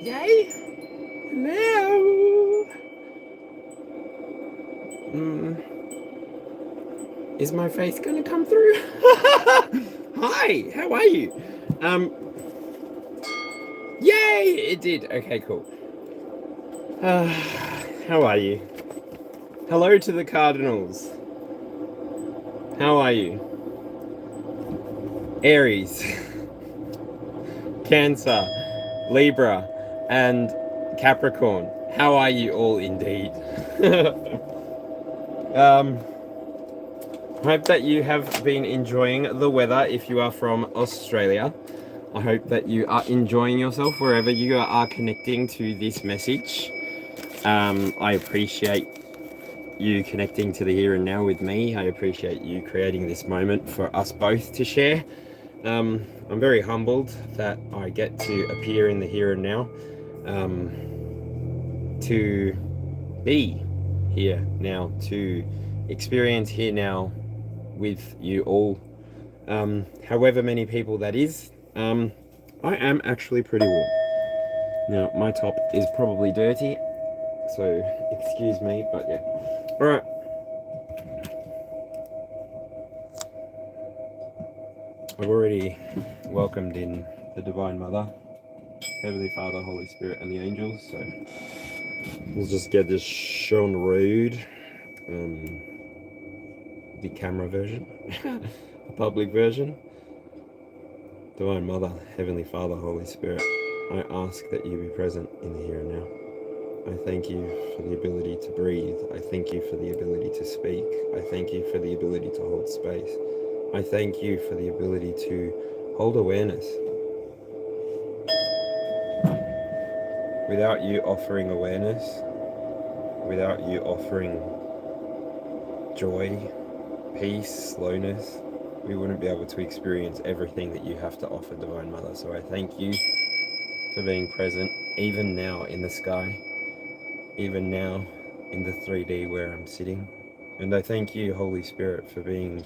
Yay! Hello! Is my face gonna come through? Hi, how are you? Yay! It did. Okay, cool. How are you? Hello to the Cardinals. How are you? Aries, Cancer, Libra, and Capricorn. How are you all indeed? Hope that you have been enjoying the weather if you are from Australia. I hope that you are enjoying yourself wherever you are connecting to this message. I appreciate you connecting to the here and now with me. I appreciate you creating this moment for us both to share. I'm very humbled that I get to appear in the here and now, to be here now, to experience here now with you all, however many people that is. I am actually pretty warm. Now, my top is probably dirty, so excuse me, but yeah. Alright. I've already welcomed in the Divine Mother, Heavenly Father, Holy Spirit, and the angels, so we'll just get this shown road, the camera version, the public version. Divine Mother, Heavenly Father, Holy Spirit, I ask that you be present in the here and now. I thank you for the ability to breathe. I thank you for the ability to speak. I thank you for the ability to hold space. I thank you for the ability to hold awareness. Without you offering awareness, without you offering joy, peace, slowness, we wouldn't be able to experience everything that you have to offer, Divine Mother. So I thank you for being present, even now in the sky, even now in the 3D where I'm sitting. And I thank you, Holy Spirit, for being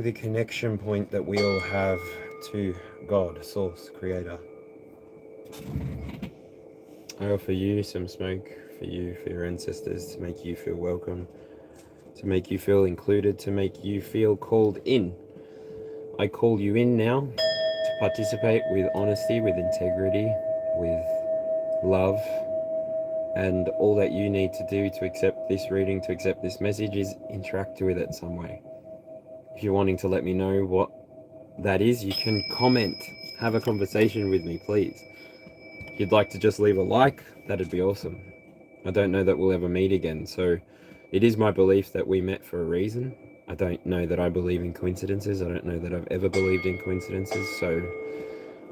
the connection point that we all have to God, Source, Creator. I offer you some smoke for you, for your ancestors, to make you feel welcome, to make you feel included, to make you feel called in. I call you in now to participate with honesty, with integrity, with love, and all that you need to do to accept this reading, to accept this message, is interact with it some way. If you're wanting to let me know what that is, you can comment, have a conversation with me, please. If you'd like to just leave a like, that'd be awesome. I don't know that we'll ever meet again, so it is my belief that we met for a reason. I don't know that I believe in coincidences. I don't know that I've ever believed in coincidences, so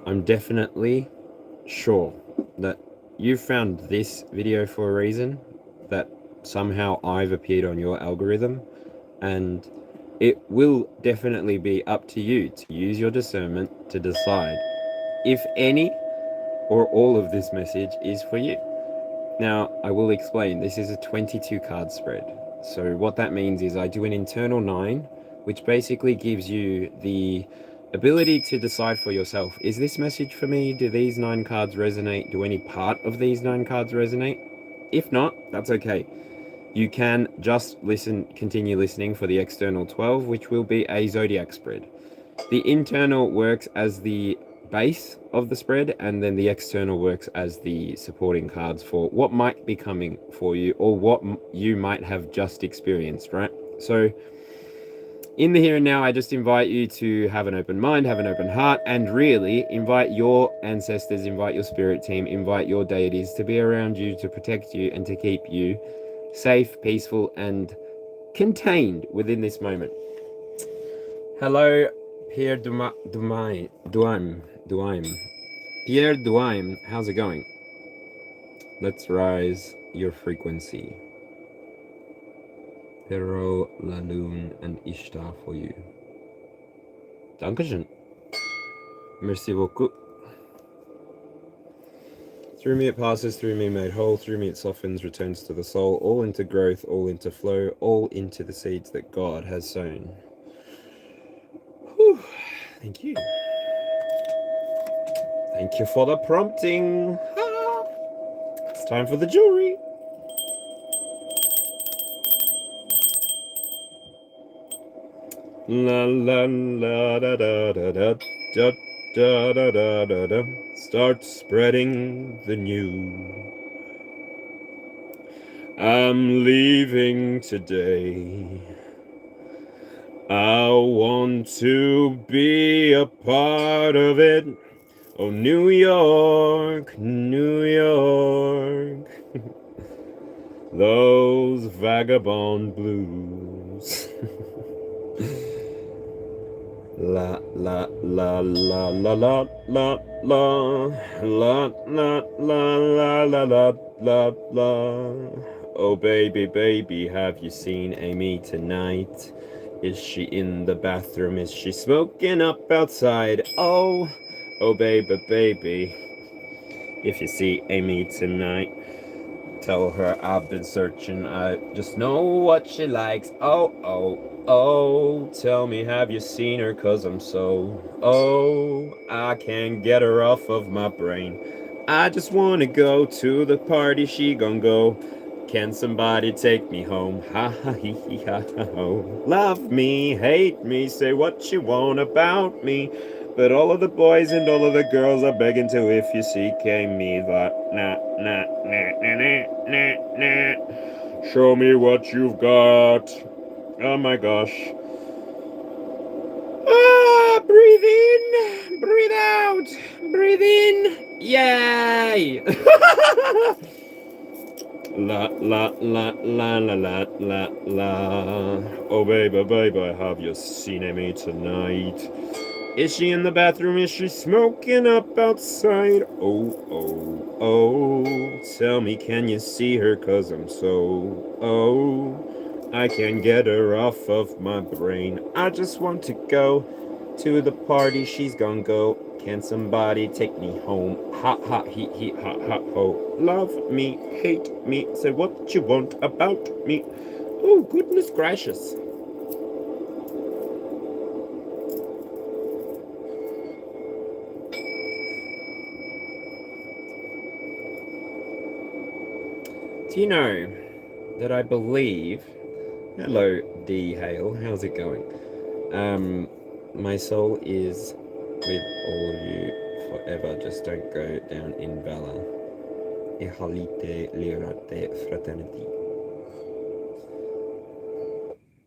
I'm definitely sure that you found this video for a reason, that somehow I've appeared on your algorithm, and it will definitely be up to you to use your discernment to decide if any or all of this message is for you. Now, I will explain. This is a 22 card spread. So what that means is I do an internal 9, which basically gives you the ability to decide for yourself, is this message for me? Do these 9 cards resonate? Do any part of these 9 cards resonate? If not, that's okay. You can just continue listening for the external 12, which will be a zodiac spread. The internal works as the base of the spread, and then the external works as the supporting cards for what might be coming for you, or what you might have just experienced, right? So in the here and now, I just invite you to have an open mind, have an open heart, and really invite your ancestors, invite your spirit team, invite your deities to be around you, to protect you, and to keep you safe, peaceful, and contained within this moment. Hello, Pierre Duaim. Pierre Duaim, how's it going? Let's rise your frequency. Pero, La Lune, and Ishtar for you. Dankeschön. Merci beaucoup. Through me it passes, through me made whole, through me it softens, returns to the soul, all into growth, all into flow, all into the seeds that God has sown. Whew. Thank you. Thank you for the prompting. It's time for the jewelry. La la la da da da da da da da da da da. Start spreading the news. I'm leaving today. I want to be a part of it. Oh, New York, New York. Those vagabond blues. La la la la la la la la la la la la la la la la. Oh baby, baby, have you seen Amy tonight? Is she in the bathroom? Is she smoking up outside? Oh, oh baby, baby, if you see Amy tonight, tell her I've been searching. I just know what she likes. Oh, oh, oh. Tell me, have you seen her? 'Cause I'm so, oh, I can't get her off of my brain. I just wanna go to the party she gon' go. Can somebody take me home? Ha ha hee hee ha ha ho. Love me, hate me, say what you want about me. But all of the boys and all of the girls are begging to if you CK me that nah nah nah nah nah nah nah. Show me what you've got. Oh my gosh. Ah, breathe in, breathe out, breathe in. Yay! La la la la la la la la. Oh baby, baby, have you seen me tonight? Is she in the bathroom? Is she smoking up outside? Oh, oh, oh. Tell me, can you see her? 'Cause I'm so, oh, I can't get her off of my brain. I just want to go to the party she's gonna go. Can somebody take me home? Ha ha he he ha ha ho. Love me, hate me, say what you want about me. Oh, goodness gracious. Do you know that I believe... Hello, D. Hale. How's it going? My soul is with all of you forever. Just don't go down in valor. Ehalite lirate fraternity.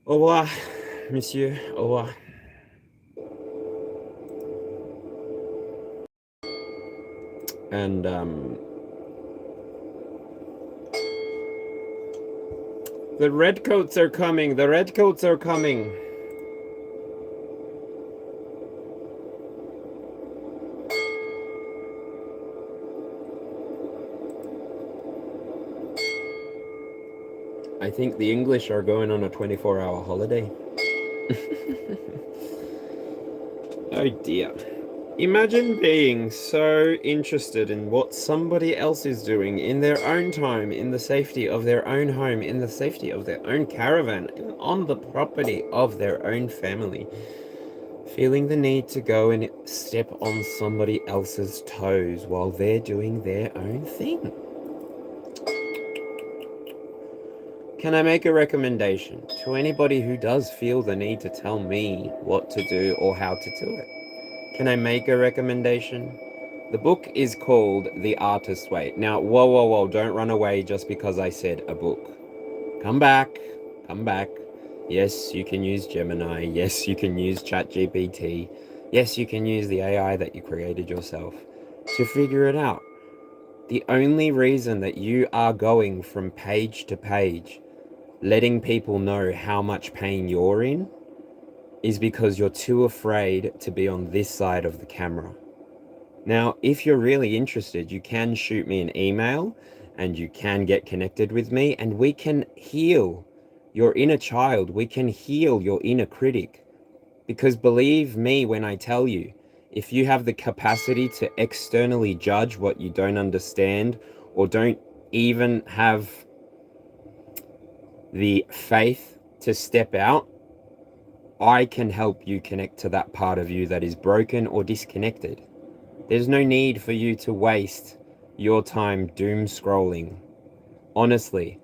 Au revoir, monsieur. Au revoir. And, the redcoats are coming. The redcoats are coming. I think the English are going on a 24-hour holiday. Oh dear. Imagine being so interested in what somebody else is doing in their own time, in the safety of their own home, in the safety of their own caravan, on the property of their own family. Feeling the need to go and step on somebody else's toes while they're doing their own thing. Can I make a recommendation to anybody who does feel the need to tell me what to do or how to do it? Can I make a recommendation? The book is called The Artist's Way. Now, whoa, whoa, whoa, don't run away just because I said a book. Come back, come back. Yes, you can use Gemini. Yes, you can use ChatGPT. Yes, you can use the AI that you created yourself to figure it out. The only reason that you are going from page to page, letting people know how much pain you're in, is because you're too afraid to be on this side of the camera. Now, if you're really interested, you can shoot me an email and you can get connected with me and we can heal your inner child. We can heal your inner critic. Because believe me when I tell you, if you have the capacity to externally judge what you don't understand or don't even have the faith to step out, I can help you connect to that part of you that is broken or disconnected. There's no need for you to waste your time doom scrolling. Honestly,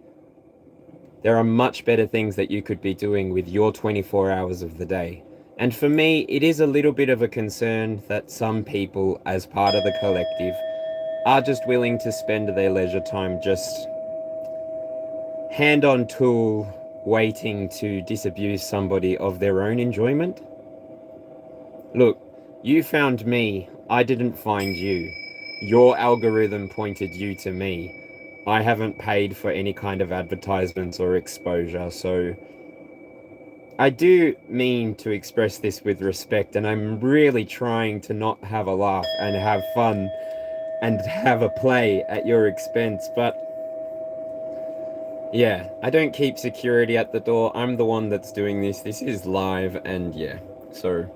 there are much better things that you could be doing with your 24 hours of the day. And for me, it is a little bit of a concern that some people, as part of the collective, are just willing to spend their leisure time just hand on tool, waiting to disabuse somebody of their own enjoyment. Look, you found me, I didn't find you. Your algorithm pointed you to me. I haven't paid for any kind of advertisements or exposure, so I do mean to express this with respect, and I'm really trying to not have a laugh and have fun and have a play at your expense, but yeah, I don't keep security at the door. I'm the one that's doing this. This is live, and yeah, so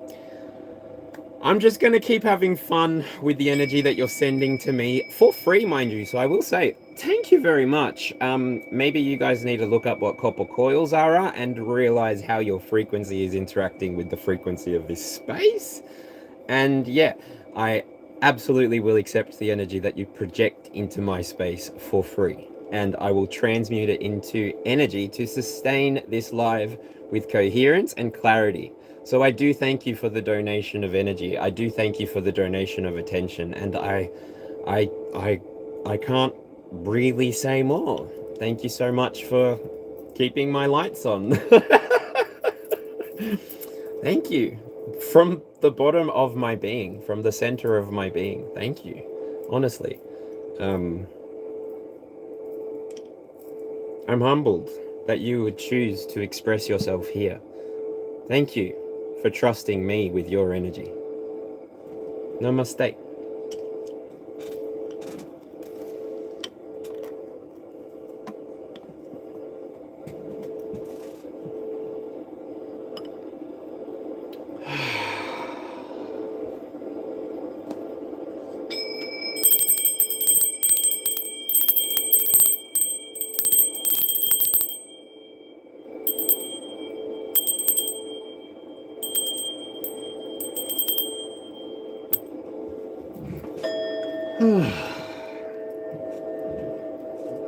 I'm just going to keep having fun with the energy that you're sending to me for free, mind you. So I will say, thank you very much. Maybe you guys need to look up what copper coils are and realize how your frequency is interacting with the frequency of this space. And yeah, I absolutely will accept the energy that you project into my space for free. And I will transmute it into energy to sustain this live with coherence and clarity. So I do thank you for the donation of energy. I do thank you for the donation of attention. And I can't really say more. Thank you so much for keeping my lights on. Thank you. From the bottom of my being, from the center of my being. Thank you. Honestly. I'm humbled that you would choose to express yourself here. Thank you for trusting me with your energy. Namaste.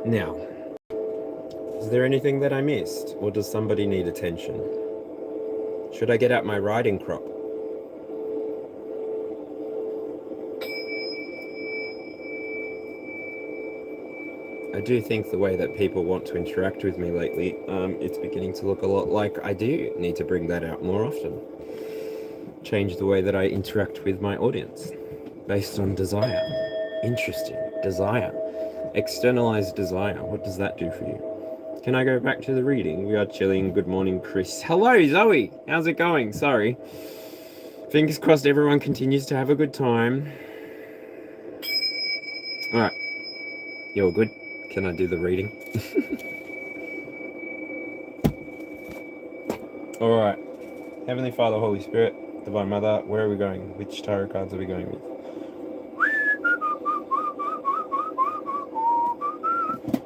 Now, is there anything that I missed, or does somebody need attention? Should I get out my riding crop? I do think the way that people want to interact with me lately, it's beginning to look a lot like I do need to bring that out more often. Change the way that I interact with my audience, based on desire. Interesting. Desire. Externalized desire. What does that do for you? Can I go back to the reading? We are chilling. Good morning, Chris. Hello, Zoe. How's it going? Sorry. Fingers crossed everyone continues to have a good time. Alright. You're good. Can I do the reading? Alright. Heavenly Father, Holy Spirit, Divine Mother, where are we going? Which tarot cards are we going with?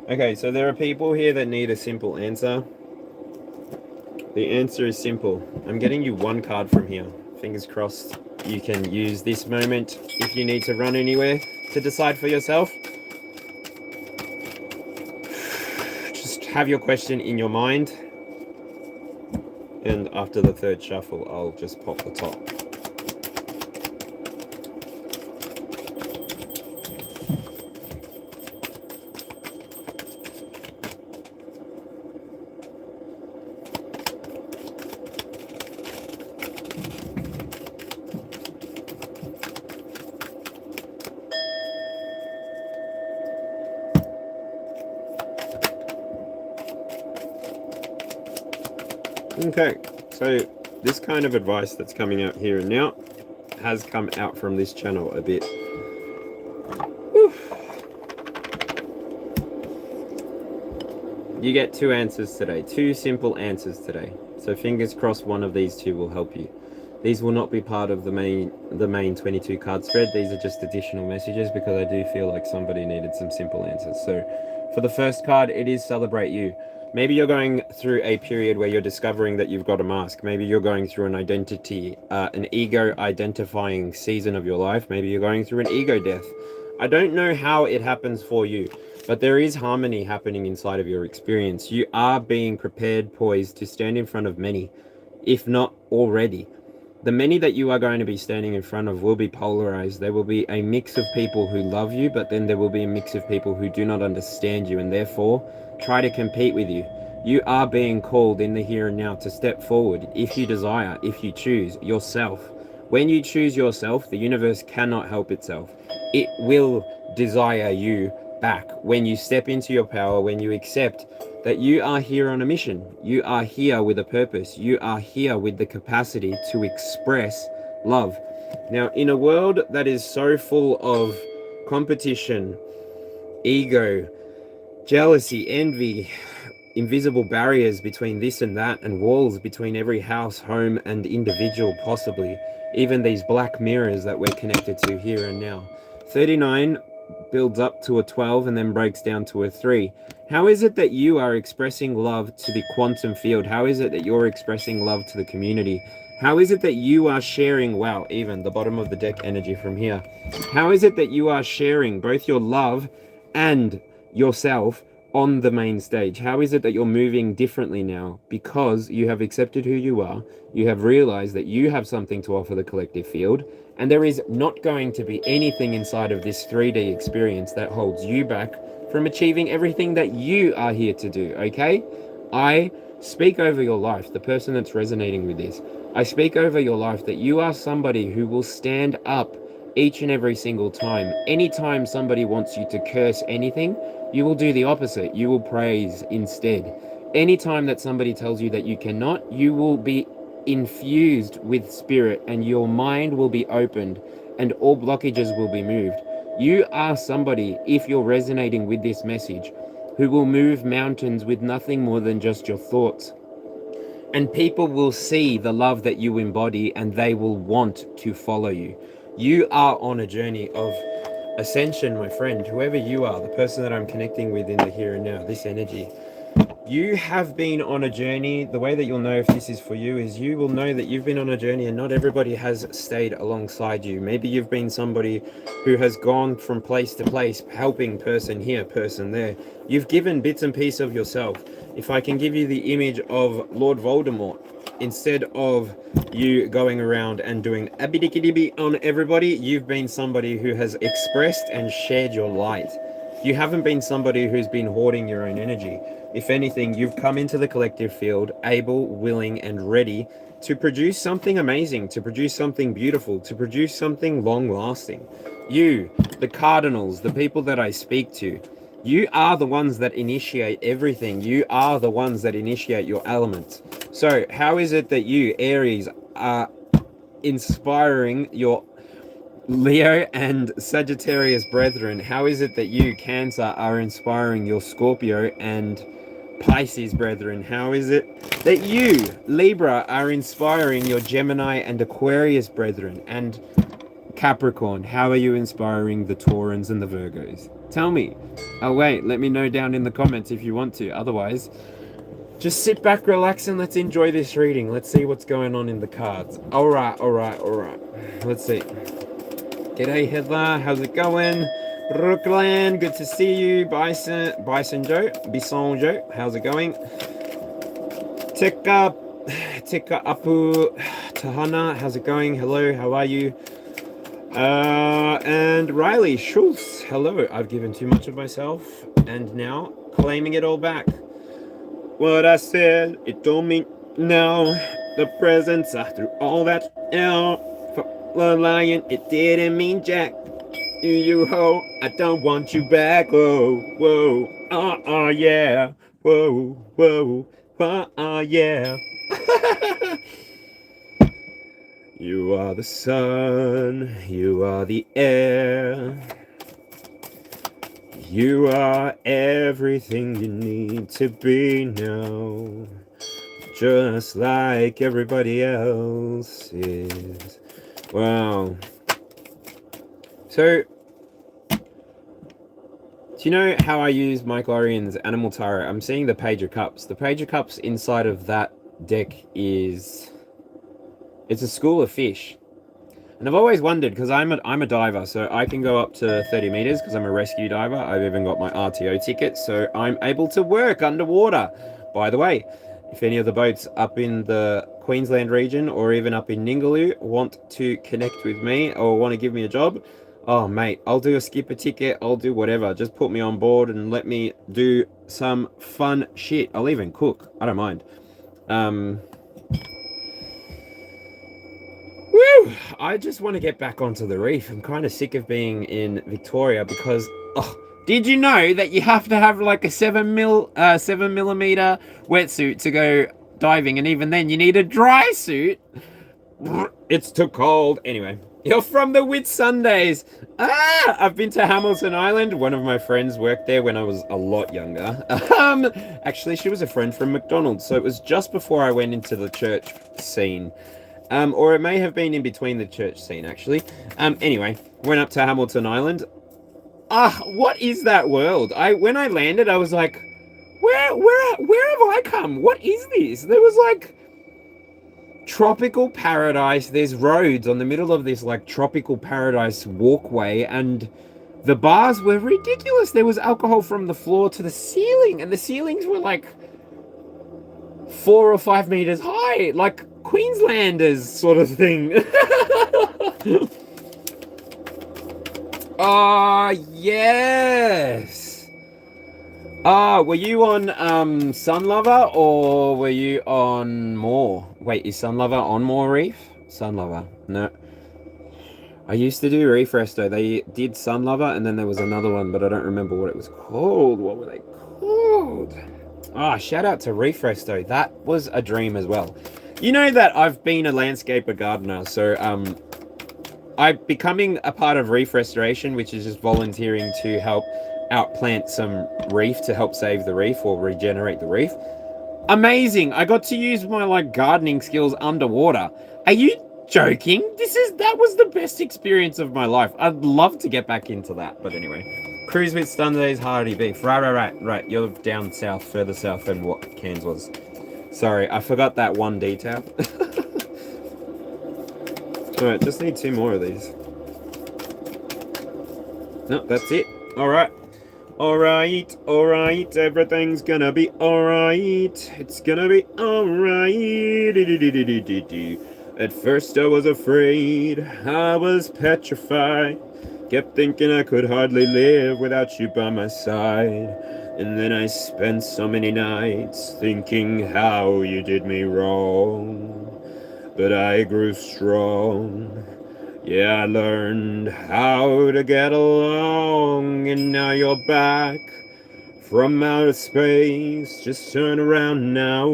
Okay, so there are people here that need a simple answer. The answer is simple. I'm getting you one card from here. Fingers crossed you can use this moment if you need to run anywhere to decide for yourself. Just have your question in your mind. And after the third shuffle, I'll just pop the top. Okay, so this kind of advice that's coming out here and now has come out from this channel a bit. Whew. You get two answers today, two simple answers today. So fingers crossed one of these two will help you. These will not be part of the main 22 card spread. These are just additional messages because I do feel like somebody needed some simple answers. So For the first card, it is celebrate you. Maybe you're going through a period where you're discovering that you've got a mask. Maybe you're going through an identity, an ego identifying season of your life. Maybe you're going through an ego death. I don't know how it happens for you, but there is harmony happening inside of your experience. You are being prepared, poised to stand in front of many, if not already. The many that you are going to be standing in front of will be polarized. There will be a mix of people who love you, but then there will be a mix of people who do not understand you and therefore try to compete with you. You are being called in the here and now to step forward if you desire, if you choose yourself. When you choose yourself, the universe cannot help itself. It will desire you back when you step into your power, when you accept that you are here on a mission. You are here with a purpose. You are here with the capacity to express love. Now, in a world that is so full of competition, ego, jealousy, envy, invisible barriers between this and that, and walls between every house, home, and individual possibly, even these black mirrors that we're connected to here and now. 39 builds up to a 12 and then breaks down to a 3. How is it that you are expressing love to the quantum field? How is it that you're expressing love to the community? How is it that you are sharing, wow, even the bottom of the deck energy from here. How is it that you are sharing both your love and yourself on the main stage? How is it that you're moving differently now? Because you have accepted who you are, you have realized that you have something to offer the collective field, and there is not going to be anything inside of this 3D experience that holds you back from achieving everything that you are here to do, okay? I speak over your life, the person that's resonating with this. I speak over your life that you are somebody who will stand up each and every single time. Anytime somebody wants you to curse anything, you will do the opposite. You will praise instead. Anytime that somebody tells you that you cannot, you will be infused with spirit and your mind will be opened and all blockages will be moved. You are somebody, if you're resonating with this message, who will move mountains with nothing more than just your thoughts. And people will see the love that you embody and they will want to follow you. You are on a journey of ascension, my friend. Whoever you are, the person that I'm connecting with in the here and now, this energy. You have been on a journey. The way that you'll know if this is for you is you will know that you've been on a journey and not everybody has stayed alongside you. Maybe you've been somebody who has gone from place to place, helping person here, person there. You've given bits and pieces of yourself. If I can give you the image of Lord Voldemort, instead of you going around and doing a biddy on everybody, you've been somebody who has expressed and shared your light. You haven't been somebody who's been hoarding your own energy. If anything, you've come into the collective field able, willing, and ready to produce something amazing, to produce something beautiful, to produce something long-lasting. You, the Cardinals, the people that I speak to, you are the ones that initiate everything. You are the ones that initiate your elements. So how is it that you, Aries, are inspiring your Leo and Sagittarius brethren? How is it that you, Cancer, are inspiring your Scorpio and Pisces brethren? How is it that you, Libra, are inspiring your Gemini and Aquarius brethren? And Capricorn, how are you inspiring the Taurans and the Virgos? Tell me. Oh wait, let me know down in the comments if you want to. Otherwise, just sit back, relax, and let's enjoy this reading. Let's see what's going on in the cards. Alright. Let's see. G'day Heather, how's it going? Brooklyn, good to see you. Bison Joe, how's it going? Tika Apu Tahana, how's it going? Hello, how are you? And Riley Schultz, hello. I've given too much of myself and now claiming it all back. What I said, it don't mean no. The presence through all that for the lion, it didn't mean jack. You ho, I don't want you back. Whoa, yeah. Whoa, yeah. You are the sun, you are the air. You are everything you need to be now, just like everybody else is. Wow. So, to you know how I use Mike Orion's Animal Tarot? I'm seeing the Page of Cups. The Page of Cups inside of that deck is... it's a school of fish. And I've always wondered, because I'm a diver, so I can go up to 30 meters because I'm a rescue diver. I've even got my RTO ticket, so I'm able to work underwater. By the way, if any of the boats up in the Queensland region or even up in Ningaloo want to connect with me or want to give me a job, oh mate, I'll do a skipper ticket, I'll do whatever. Just put me on board and let me do some fun shit. I'll even cook, I don't mind. Woo! I just want to get back onto the reef. I'm kind of sick of being in Victoria because... oh, did you know that you have to have like a 7mm wetsuit to go diving, and even then you need a dry suit? It's too cold. Anyway, you're from the Whitsundays. I've been to Hamilton Island. One of my friends worked there when I was a lot younger. Actually, she was a friend from McDonald's, so it was just before I went into the church scene. Or it may have been in between the church scene, actually. Anyway, went up to Hamilton Island. What is that world? When I landed, I was like, where have I come? What is this? There was like tropical paradise. There's roads on the middle of this like tropical paradise walkway, and the bars were ridiculous. There was alcohol from the floor to the ceiling, and the ceilings were like 4 or 5 meters high, like Queenslanders sort of thing. Yes. Were you on Sun Lover or were you on Moore? Wait, is Sun Lover on Moore Reef? Sun Lover. No. I used to do Reef Resto. They did Sun Lover, and then there was another one, but I don't remember what it was called. What were they called? Shout out to Reef Resto. That was a dream as well. You know that I've been a landscaper gardener, so I'm becoming a part of Reef Restoration, which is just volunteering to help outplant some reef to help save the reef or regenerate the reef. Amazing! I got to use my like gardening skills underwater. Are you joking? That was the best experience of my life. I'd love to get back into that, but anyway. Cruise with Sundays Hardy Beef. Right. You're down south, further south than what Cairns was. Sorry, I forgot that one detail. Alright, just need 2 more of these. No, that's it. Alright, everything's gonna be alright. It's gonna be alright. At first I was afraid, I was petrified. Kept thinking I could hardly live without you by my side. And then I spent so many nights thinking how you did me wrong. But I grew strong. Yeah, I learned how to get along. And now you're back from outer space. Just turn around now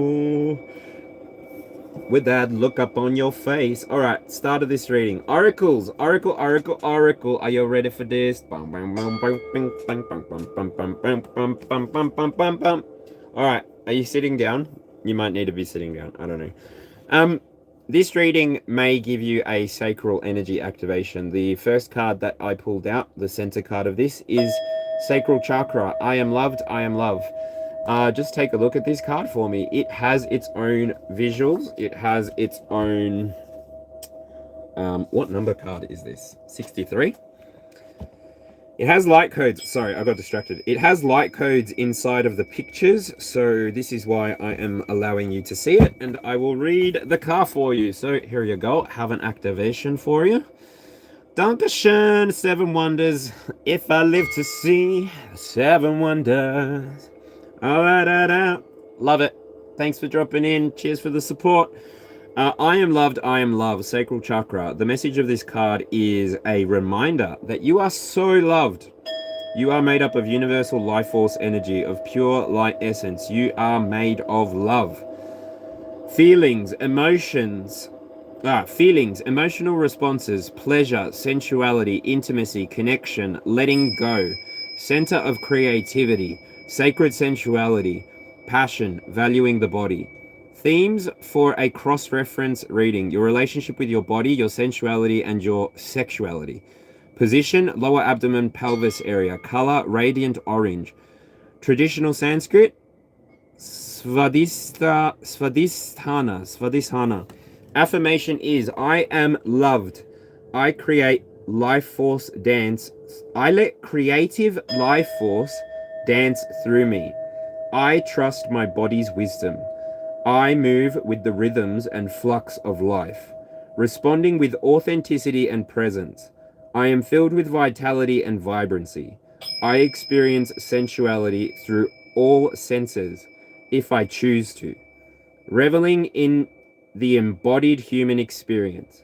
with that look up on your face. Alright, start of this reading. Oracles. Oracle. Are you ready for this? Alright, are you sitting down? You might need to be sitting down. I don't know. This reading may give you a sacral energy activation. The first card that I pulled out, the center card of this, is Sacral Chakra. I am loved, I am love. Just take a look at this card for me. It has its own visuals. It has its own... what number card is this? 63? It has light codes. Sorry, I got distracted. It has light codes inside of the pictures, so this is why I am allowing you to see it, and I will read the card for you. So here you go. Have an activation for you. Dankeschön, 7 wonders. If I live to see 7 wonders. Alright. Love it. Thanks for dropping in. Cheers for the support. I am loved, I am love. Sacral Chakra. The message of this card is a reminder that you are so loved. You are made up of universal life force energy, of pure light essence. You are made of love. Feelings, emotional responses, pleasure, sensuality, intimacy, connection, letting go, center of creativity, sacred sensuality, passion, valuing the body. Themes for a cross-reference reading: your relationship with your body, your sensuality, and your sexuality. Position, lower abdomen, pelvis area. Color, radiant orange. Traditional Sanskrit, Svadhisthana. Affirmation is, I am loved. I create life force dance. I let creative life force dance through me. I trust my body's wisdom. I move with the rhythms and flux of life, responding with authenticity and presence. I am filled with vitality and vibrancy. I experience sensuality through all senses, if I choose to, reveling in the embodied human experience.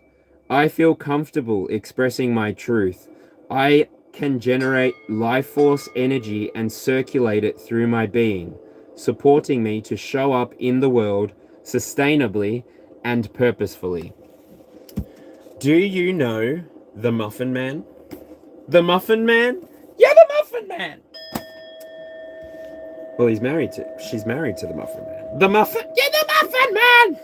I feel comfortable expressing my truth. I can generate life force energy and circulate it through my being, supporting me to show up in the world sustainably and purposefully. Do you know the Muffin Man? The Muffin Man? Yeah, the Muffin Man! Well, she's married to the Muffin Man. The Muffin? Yeah, the Muffin Man!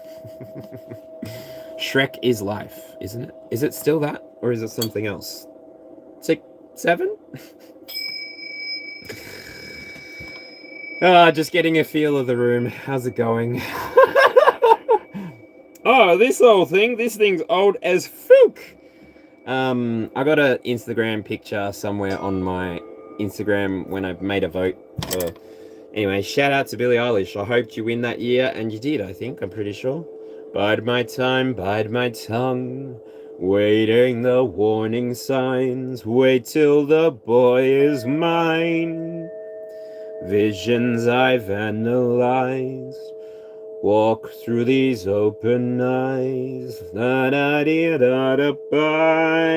Shrek is life, isn't it? Is it still that? Or is it something else? 6, 7? Just getting a feel of the room. How's it going? Oh, this thing's old as fook. I got an Instagram picture somewhere on my Instagram when I made a vote. Anyway, shout out to Billie Eilish. I hoped you win that year, and you did, I think. I'm pretty sure. Bide my time, bide my tongue. Waiting the warning signs. Wait till the boy is mine. Visions I've analyzed. Walk through these open eyes. Da da da da da da.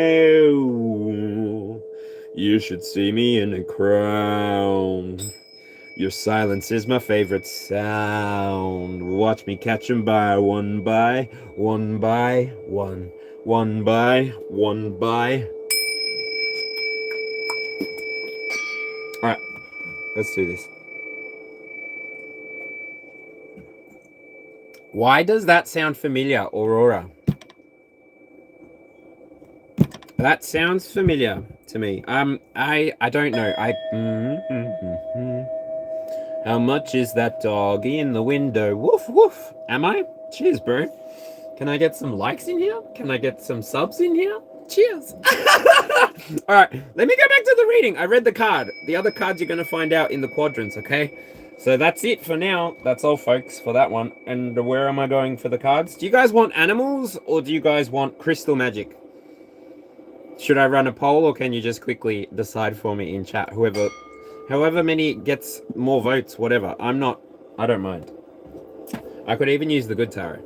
You should see me in a crown. Your silence is my favorite sound. Watch me catch 'em by one by one by one. One by one by. Alright, let's do this. Why does that sound familiar, Aurora? That sounds familiar to me. I don't know. How much is that doggy in the window? Woof woof. Am I? Cheers, bro. Can I get some likes in here? Can I get some subs in here? Cheers. All right, let me go back to the reading. I read the card. The other cards you're going to find out in the quadrants, okay? So that's it for now. That's all, folks, for that one. And where am I going for the cards? Do you guys want animals or do you guys want crystal magic? Should I run a poll or can you just quickly decide for me in chat? However many gets more votes, whatever. I don't mind. I could even use the good tarot.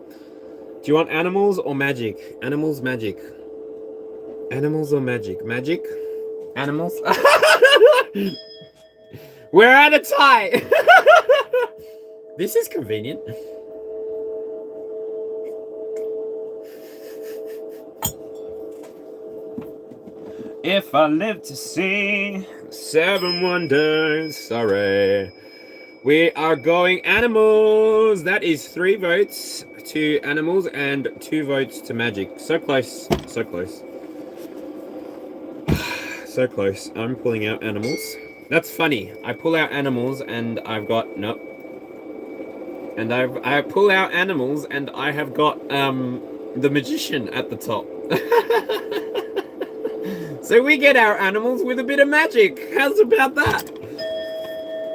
Do you want animals or magic? Animals, magic. Animals or magic? Magic? Animals? We're at a tie! This is convenient. If I live to see 7 wonders, sorry. We are going animals. That is 3 votes to animals and 2 votes to magic. So close, so close. So close. I'm pulling out animals. That's funny. I pull out animals and I've got, nope. And I pull out animals and I have got the magician at the top. So we get our animals with a bit of magic. How's about that?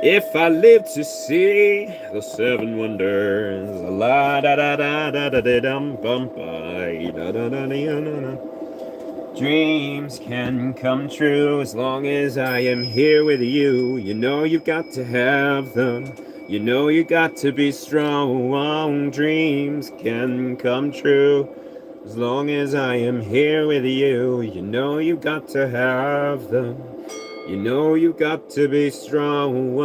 If I live to see the 7 wonders, la da da da da da da dum bum ba da da da da. Dreams can come true as long as I am here with you. You know you've got to have them. You know you got to be strong. Dreams can come true as long as I am here with you. You know you got to have them. You know you got to be strong.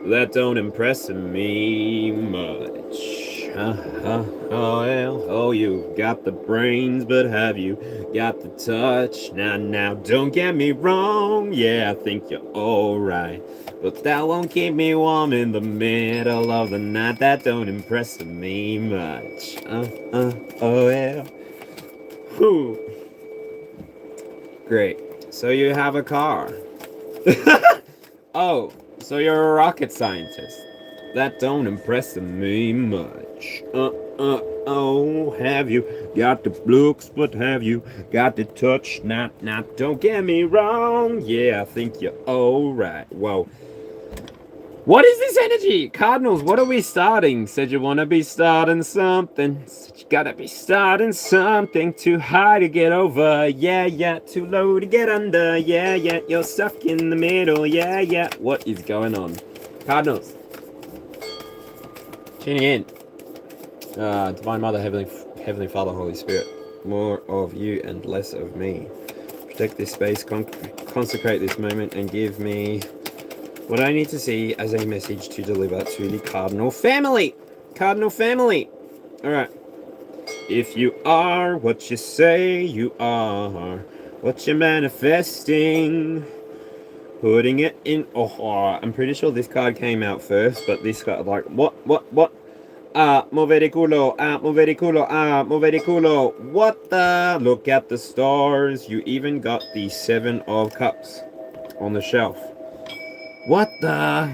That don't impress me much. Oh, well, oh, you got the brains, but have you got the touch? Now, don't get me wrong, yeah, I think you're alright. But that won't keep me warm in the middle of the night. That don't impress me much. Oh, yeah. Whew. Great. So you have a car. Oh, so you're a rocket scientist. That don't impress me much. Oh, have you got the looks, but have you got the touch? Nah, don't get me wrong. Yeah, I think you're alright. Whoa. What is this energy? Cardinals, what are we starting? Said you want to be starting something. Said you gotta be starting something. Too high to get over. Yeah. Too low to get under. Yeah. You're stuck in the middle. Yeah. What is going on? Cardinals. Tuning in. Divine Mother, Heavenly Father, Holy Spirit. More of you and less of me. Protect this space. Consecrate this moment and give me what I need to see as a message to deliver to the Cardinal family. Cardinal family. All right. If you are what you say you are, what you're manifesting, putting it in. Oh, I'm pretty sure this card came out first, but this card, like, what? Movere culo, movere culo, movere culo. What the? Look at the stars. You even got the 7 of Cups on the shelf. What the?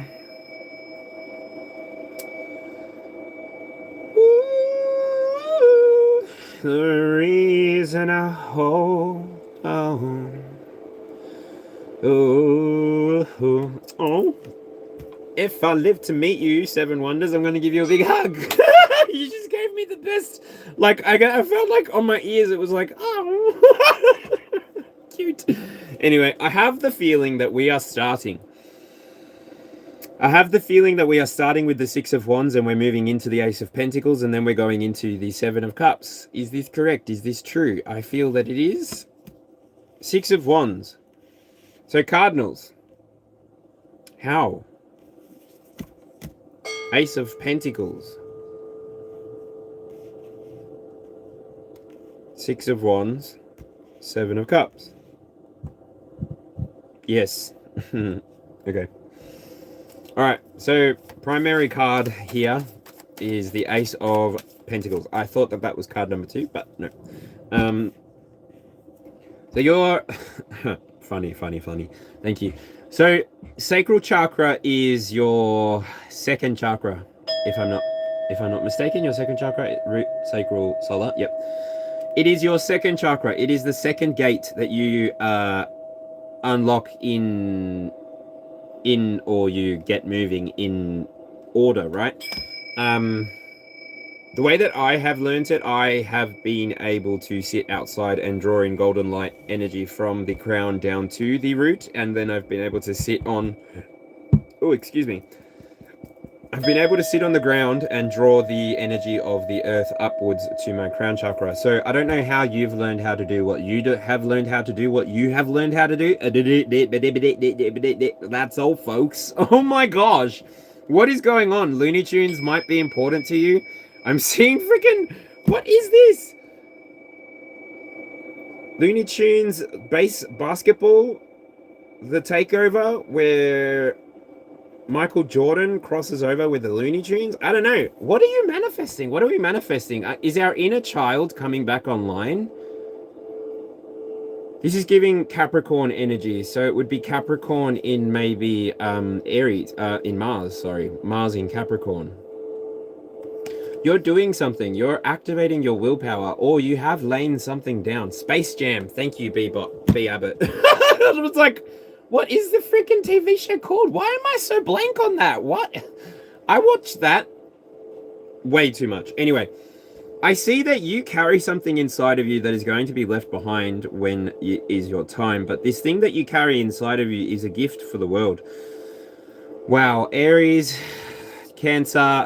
Ooh, the reason I hold on. Oh. If I live to meet you, 7 Wonders, I'm going to give you a big hug. You just gave me the best. Like, I felt like on my ears it was like, oh. Cute. Anyway, I have the feeling that we are starting. I have the feeling that we are starting with the 6 of Wands and we're moving into the Ace of Pentacles and then we're going into the 7 of Cups. Is this correct? Is this true? I feel that it is. 6 of Wands. So Cardinals. How? Ace of Pentacles. 6 of Wands. 7 of Cups. Yes. Okay. Alright, so primary card here is the Ace of Pentacles. I thought that was card number 2, but no. So you're... funny. Thank you. So, Sacral Chakra is your second chakra, if I'm not mistaken. Your second chakra, root, sacral, solar. Yep. It is your second chakra. It is the second gate that you unlock in or you get moving in order, right? The way that I have learned it, I have been able to sit outside and draw in golden light energy from the crown down to the root, and then I've been able to sit on... Oh, excuse me. I've been able to sit on the ground and draw the energy of the earth upwards to my crown chakra. So I don't know how you've learned how to do what you have learned how to do, what you have learned how to do. That's all, folks. Oh my gosh. What is going on? Looney Tunes might be important to you. I'm seeing freaking... What is this? Looney Tunes basketball, the takeover, where Michael Jordan crosses over with the Looney Tunes. I don't know. What are you manifesting? What are we manifesting? Is our inner child coming back online? This is giving Capricorn energy. So it would be Capricorn in maybe Aries, in Mars, sorry. Mars in Capricorn. You're doing something. You're activating your willpower, or you have laid something down. Space Jam. Thank you, B Abbott. It was like, what is the freaking TV show called? Why am I so blank on that? What? I watched that way too much. Anyway, I see that you carry something inside of you that is going to be left behind when it is your time. But this thing that you carry inside of you is a gift for the world. Wow. Aries, Cancer,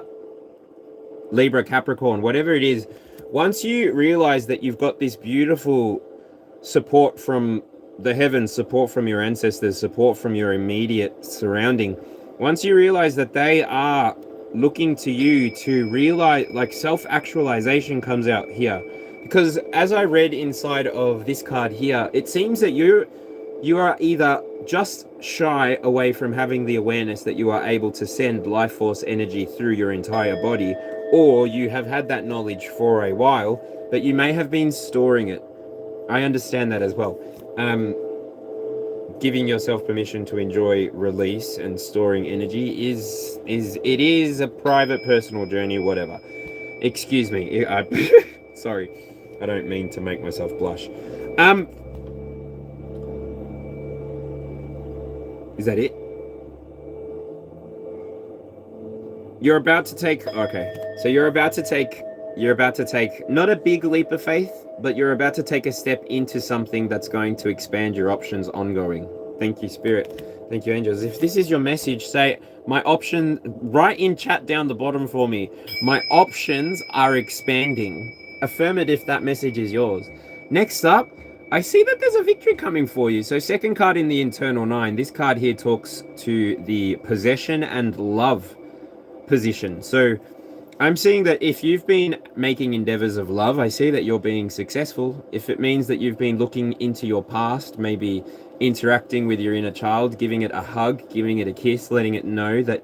Libra, Capricorn, whatever it is, once you realize that you've got this beautiful support from the heavens, support from your ancestors, support from your immediate surrounding, once you realize that they are looking to you to realize, like self-actualization comes out here. Because as I read inside of this card here, it seems that you are either just shy away from having the awareness that you are able to send life force energy through your entire body, or you have had that knowledge for a while, but you may have been storing it. I understand that as well. Giving yourself permission to enjoy release and storing energy is a private personal journey, whatever. Excuse me. Sorry. I don't mean to make myself blush. Is that it? You're about to take, okay. So you're about to take not a big leap of faith, but you're about to take a step into something that's going to expand your options ongoing. Thank you, Spirit. Thank you, angels. If this is your message, say, my option, write in chat down the bottom for me. My options are expanding. Affirm it if that message is yours. Next up, I see that there's a victory coming for you. So second card in the internal 9. This card here talks to the possession and love position. So I'm seeing that if you've been making endeavors of love, I see that you're being successful. If it means that you've been looking into your past, maybe interacting with your inner child, giving it a hug, giving it a kiss, letting it know that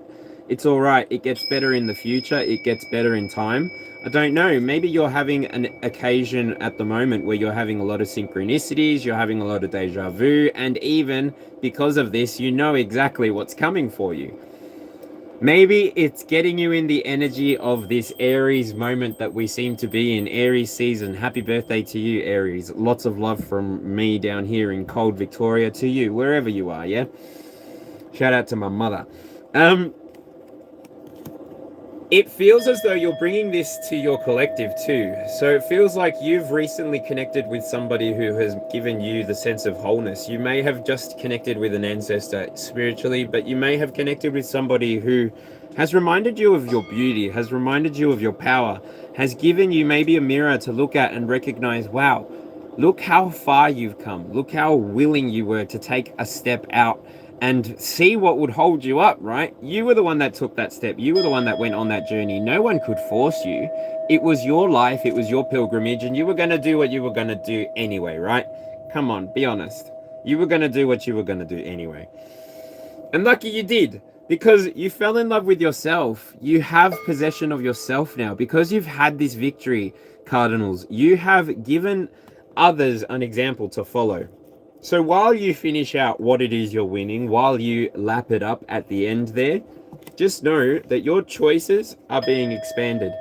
it's all right, it gets better in the future, it gets better in time. I don't know, maybe you're having an occasion at the moment where you're having a lot of synchronicities, you're having a lot of deja vu, and even because of this, you know exactly what's coming for you. Maybe it's getting you in the energy of this Aries moment that we seem to be in, Aries season. Happy birthday to you, Aries. Lots of love from me down here in cold Victoria to you, wherever you are, yeah? Shout out to my mother. It feels as though you're bringing this to your collective too. So it feels like you've recently connected with somebody who has given you the sense of wholeness. You may have just connected with an ancestor spiritually, but you may have connected with somebody who has reminded you of your beauty, has reminded you of your power, has given you maybe a mirror to look at and recognize, wow, look how far you've come. Look how willing you were to take a step out and see what would hold you up, right? You were the one that took that step. You were the one that went on that journey. No one could force you. It was your life. It was your pilgrimage, and you were going to do what you were going to do anyway, right? Come on, be honest. You were going to do what you were going to do anyway. And lucky you did, because you fell in love with yourself. You have possession of yourself now. Because you've had this victory, Cardinals, you have given others an example to follow. So while you finish out what it is you're winning, while you lap it up at the end there, just know that your choices are being expanded.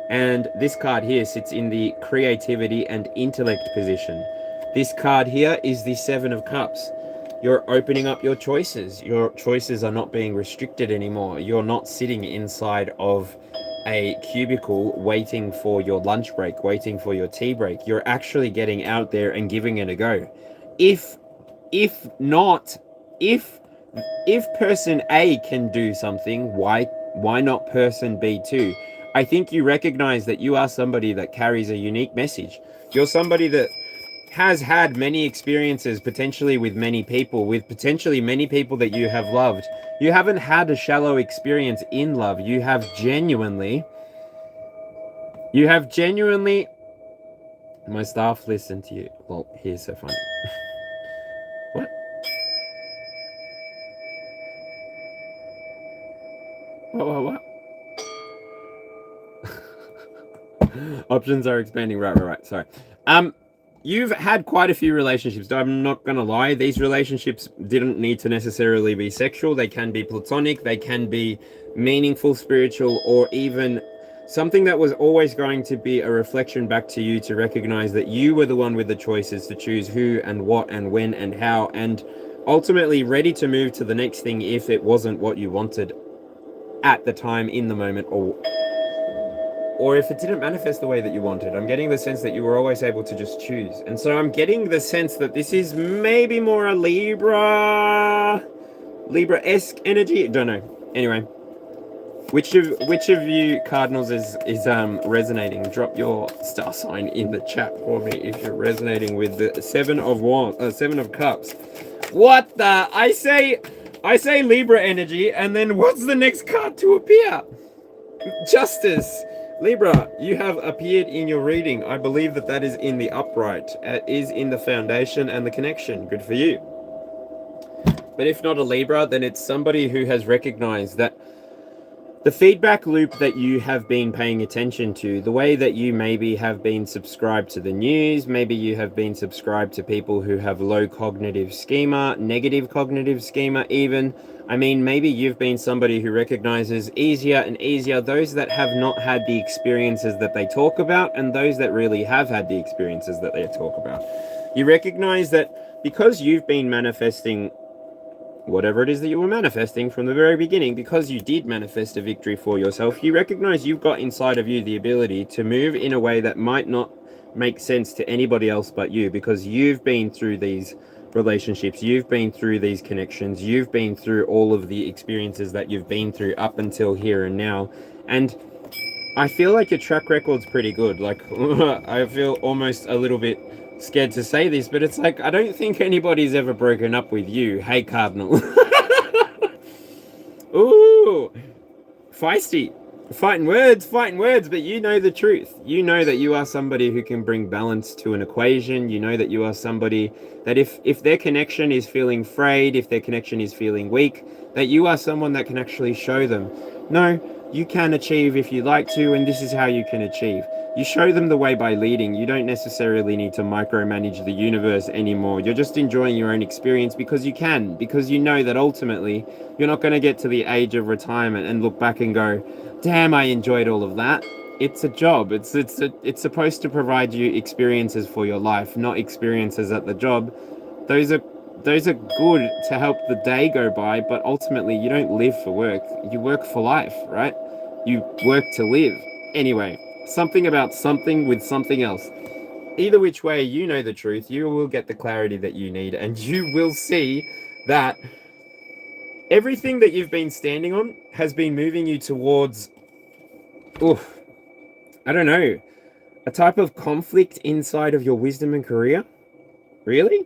And this card here sits in the creativity and intellect position. This card here is the 7 of Cups. You're opening up your choices. Your choices are not being restricted anymore. You're not sitting inside of a cubicle waiting for your lunch break, waiting for your tea break. You're actually getting out there and giving it a go. If person A can do something, why not person B too? I think you recognize that you are somebody that carries a unique message. You're somebody that has had many experiences, potentially with many people, with potentially many people that you have loved. You haven't had a shallow experience in love. You have genuinely, my staff listen to you. Well, here's so funny. What? What? Options are expanding. Right. Sorry. You've had quite a few relationships. I'm not going to lie. These relationships didn't need to necessarily be sexual. They can be platonic. They can be meaningful, spiritual, or even something that was always going to be a reflection back to you to recognize that you were the one with the choices to choose who and what and when and how, and ultimately ready to move to the next thing if it wasn't what you wanted at the time, in the moment, or if it didn't manifest the way that you wanted. I'm getting the sense that you were always able to just choose. And so I'm getting the sense that this is maybe more a Libra-esque energy. Don't know. Anyway, which of you Cardinals is resonating? Drop your star sign in the chat for me if you're resonating with the 7 of Cups. What the? I say Libra energy, and then what's the next card to appear? Justice! Libra, you have appeared in your reading. I believe that that is in the upright. It is in the foundation and the connection. Good for you. But if not a Libra, then it's somebody who has recognized that the feedback loop that you have been paying attention to, the way that you maybe have been subscribed to the news, maybe you have been subscribed to people who have low cognitive schema, negative cognitive schema even. I mean, maybe you've been somebody who recognizes easier and easier those that have not had the experiences that they talk about and those that really have had the experiences that they talk about. You recognize that because you've been manifesting whatever it is that you were manifesting from the very beginning, because you did manifest a victory for yourself, you recognize you've got inside of you the ability to move in a way that might not make sense to anybody else but you, because you've been through these relationships, you've been through these connections, you've been through all of the experiences that you've been through up until here and now. And I feel like your track record's pretty good. Like, I feel almost a little bit scared to say this, but it's like, I don't think anybody's ever broken up with you. Hey, Cardinal. Ooh, feisty. Fighting words, but you know the truth. You know that you are somebody who can bring balance to an equation. You know that you are somebody that if their connection is feeling frayed, if their connection is feeling weak, that you are someone that can actually show them, no, you can achieve if you like to, and this is how you can achieve. You show them the way by leading. You don't necessarily need to micromanage the universe anymore. You're just enjoying your own experience because you can, because you know that ultimately you're not going to get to the age of retirement and look back and go, damn, I enjoyed all of that. It's a job. It's supposed to provide you experiences for your life, not experiences at the job. Those are good to help the day go by, but ultimately you don't live for work. You work for life, right? You work to live. Anyway, something about something with something else. Either which way, you know the truth. You will get the clarity that you need, and you will see that everything that you've been standing on has been moving you towards, oof, I don't know, a type of conflict inside of your wisdom and career. Really?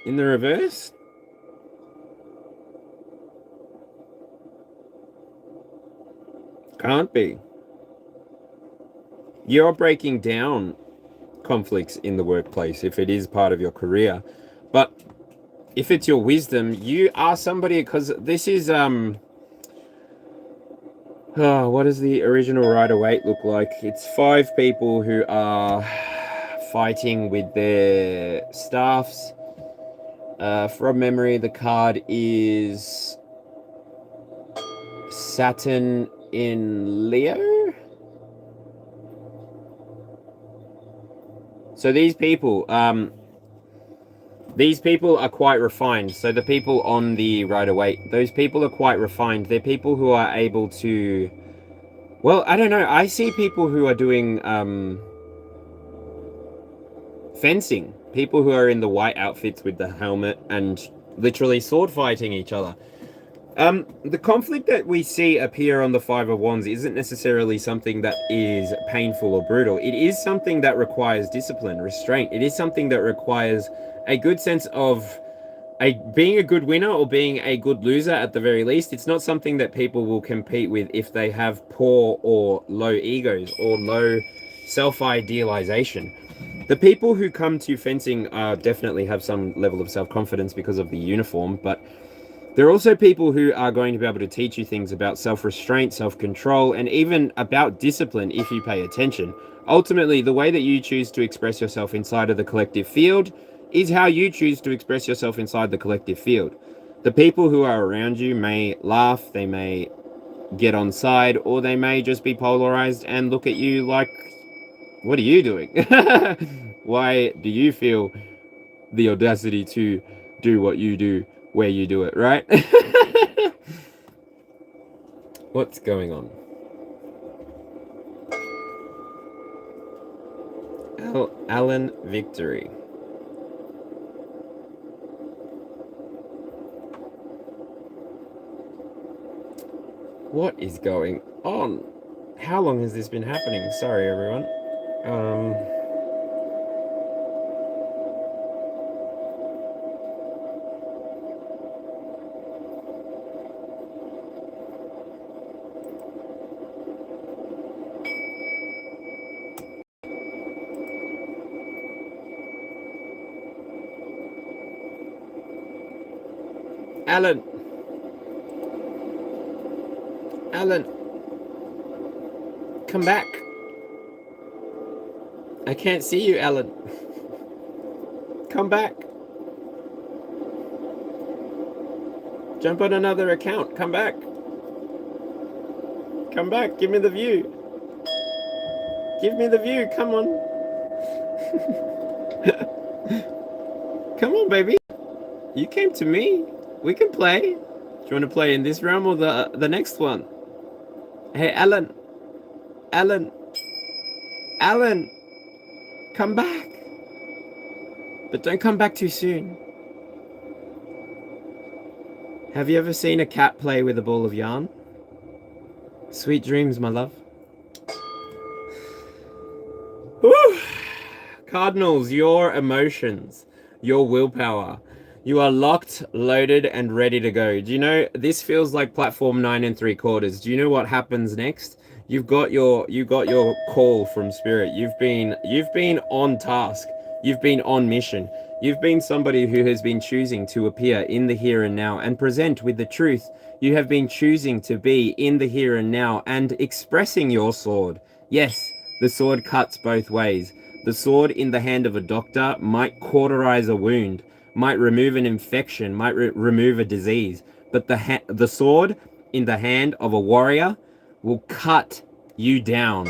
In the reverse? Can't be. You're breaking down conflicts in the workplace if it is part of your career. But if it's your wisdom, you are somebody, because this is what does the original Rider-Waite look like? It's 5 people who are fighting with their staffs. From memory, the card is Saturn in Leo. So these people are quite refined. So the people on the Rider-Waite, those people are quite refined. They're people who are able to, well, I don't know. I see people who are doing fencing. People who are in the white outfits with the helmet and literally sword fighting each other. The conflict that we see appear on the Five of Wands isn't necessarily something that is painful or brutal. It is something that requires discipline, restraint. It is something that requires a good sense of being a good winner or being a good loser at the very least. It's not something that people will compete with if they have poor or low egos or low self-idealization. The people who come to fencing definitely have some level of self-confidence because of the uniform, but there are also people who are going to be able to teach you things about self-restraint, self-control, and even about discipline if you pay attention. Ultimately, the way that you choose to express yourself inside of the collective field is how you choose to express yourself inside the collective field. The people who are around you may laugh, they may get on side, or they may just be polarized and look at you like, what are you doing? Why do you feel the audacity to do what you do where you do it, right? What's going on? Alan Victory. What is going on? How long has this been happening? Sorry, everyone. Alan. Alan. Come back. I can't see you, Alan. Come back. Jump on another account. Come back. Come back. Give me the view. Give me the view. Come on. Come on, baby. You came to me. We can play. Do you want to play in this realm or the next one? Hey, Alan. Alan. Alan. Come back. But don't come back too soon. Have you ever seen a cat play with a ball of yarn? Sweet dreams, my love. Woo! Cardinals, your emotions, your willpower. You are locked, loaded, and ready to go. Do you know, this feels like platform 9 3/4. Do you know what happens next? You got your call from spirit. You've been on task. You've been on mission. You've been somebody who has been choosing to appear in the here and now and present with the truth. You have been choosing to be in the here and now and expressing your sword. Yes, the sword cuts both ways. The sword in the hand of a doctor might cauterize a wound, might remove an infection, might remove a disease. But the sword in the hand of a warrior will cut you down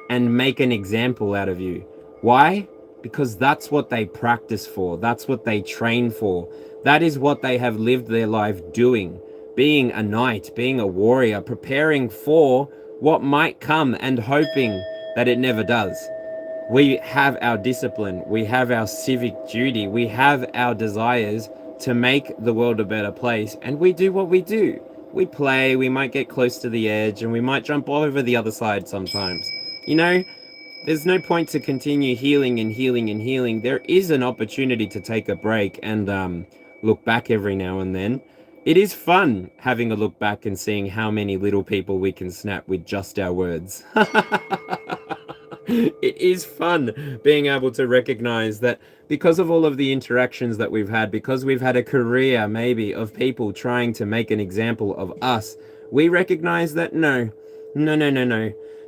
and make an example out of you. Why? Because that's what they practice for. That's what they train for. That is what they have lived their life doing. Being a knight, being a warrior, preparing for what might come and hoping that it never does. We have our discipline. We have our civic duty. We have our desires to make the world a better place. And we do what we do. We play, we might get close to the edge, and we might jump over the other side sometimes. You know, there's no point to continue healing and healing and healing. There is an opportunity to take a break and look back every now and then. It is fun having a look back and seeing how many little people we can snap with just our words. It is fun being able to recognize that because of all of the interactions that we've had, because we've had a career maybe of people trying to make an example of us, we recognize that no.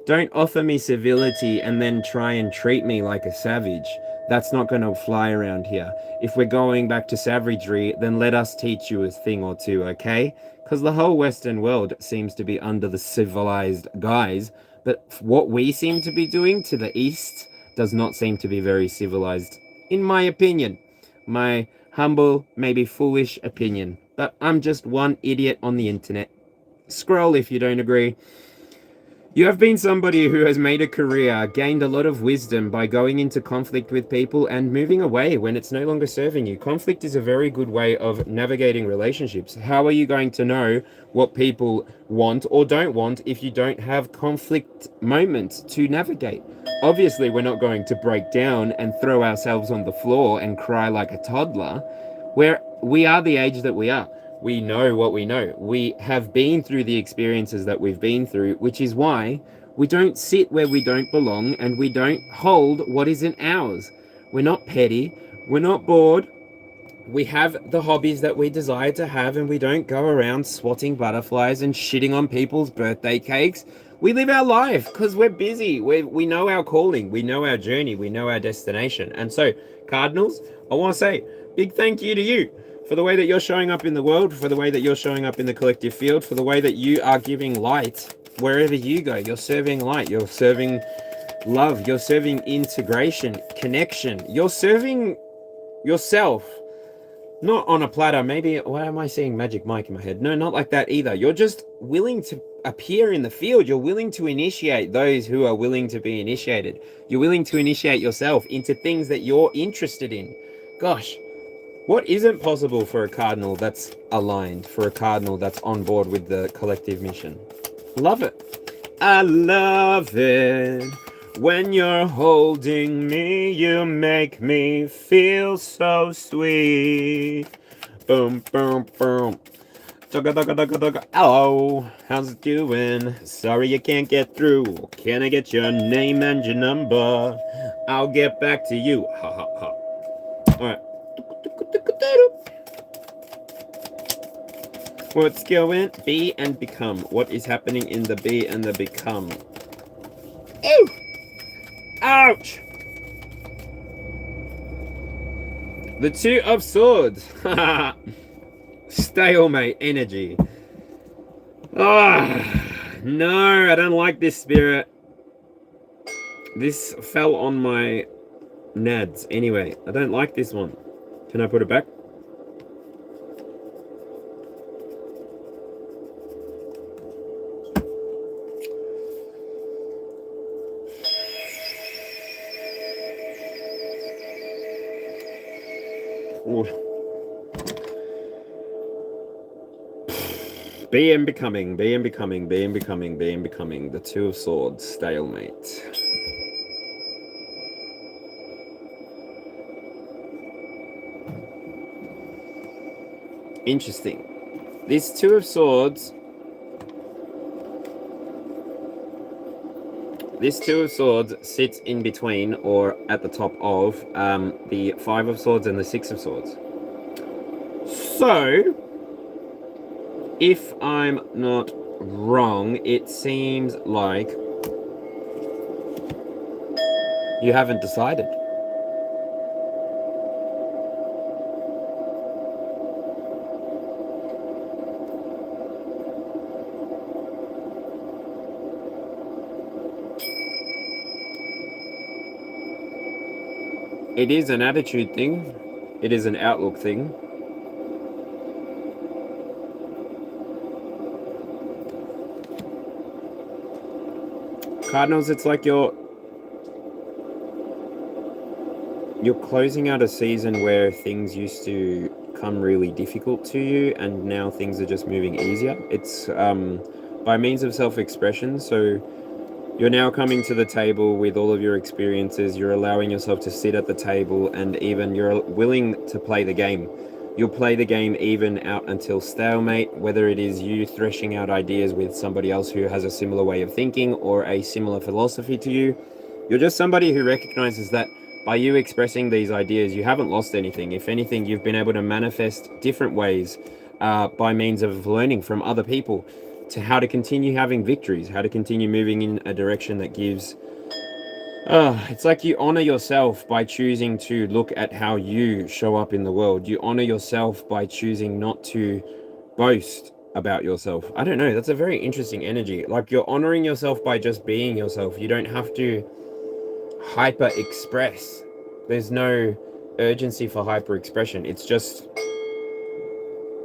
Don't offer me civility and then try and treat me like a savage. That's not going to fly around here. If we're going back to savagery, then let us teach you a thing or two, okay? Because the whole Western world seems to be under the civilized guise, but what we seem to be doing to the East does not seem to be very civilized, in my opinion. My humble, maybe foolish opinion. But I'm just one idiot on the internet. Scroll if you don't agree. You have been somebody who has made a career, gained a lot of wisdom by going into conflict with people and moving away when it's no longer serving you. Conflict is a very good way of navigating relationships. How are you going to know what people want or don't want if you don't have conflict moments to navigate? Obviously, we're not going to break down and throw ourselves on the floor and cry like a toddler. We are the age that we are. We know what we know. We have been through the experiences that we've been through, which is why we don't sit where we don't belong and we don't hold what isn't ours. We're not petty. We're not bored. We have the hobbies that we desire to have and we don't go around swatting butterflies and shitting on people's birthday cakes. We live our life because we're busy. We know our calling. We know our journey. We know our destination. And so, Cardinals, I want to say big thank you to you for the way that you're showing up in the world, for the way that you're showing up in the collective field, for the way that you are giving light wherever you go. You're serving light, you're serving love, you're serving integration, connection. You're serving yourself, not on a platter. Maybe, why am I seeing Magic Mike in my head? No, not like that either. You're just willing to appear in the field. You're willing to initiate those who are willing to be initiated. You're willing to initiate yourself into things that you're interested in. Gosh. What isn't possible for a cardinal that's aligned, for a cardinal that's on board with the collective mission? Love it. I love it. When you're holding me, you make me feel so sweet. Boom, boom, boom. Dugga, dugga, dugga, dugga. Hello, how's it doing? Sorry you can't get through. Can I get your name and your number? I'll get back to you. Ha, ha, ha. All right. What's going? Be and become. What is happening in the be and the become? Ew! Ouch! The Two of Swords. Stalemate energy. No, I don't like this, Spirit. This fell on my nads. Anyway, I don't like this one. Can I put it back? Ooh. Be and becoming, be and becoming, be and becoming, be and becoming. The Two of Swords, stalemate. Interesting. This Two of Swords. This Two of Swords sits in between or at the top of the Five of Swords and the Six of Swords. So, if I'm not wrong, it seems like you haven't decided. It is an attitude thing. It is an outlook thing. Cardinals, it's like you're closing out a season where things used to come really difficult to you, and now things are just moving easier. It's by means of self-expression. So you're now coming to the table with all of your experiences. You're allowing yourself to sit at the table, and even you're willing to play the game. You'll play the game even out until stalemate, whether it is you threshing out ideas with somebody else who has a similar way of thinking or a similar philosophy to you. You're just somebody who recognizes that by you expressing these ideas, you haven't lost anything. If anything, you've been able to manifest different ways by means of learning from other people to how to continue having victories, how to continue moving in a direction that gives... it's like you honor yourself by choosing to look at how you show up in the world. You honor yourself by choosing not to boast about yourself. I don't know, that's a very interesting energy. Like, you're honoring yourself by just being yourself. You don't have to hyper express. There's no urgency for hyper expression. It's just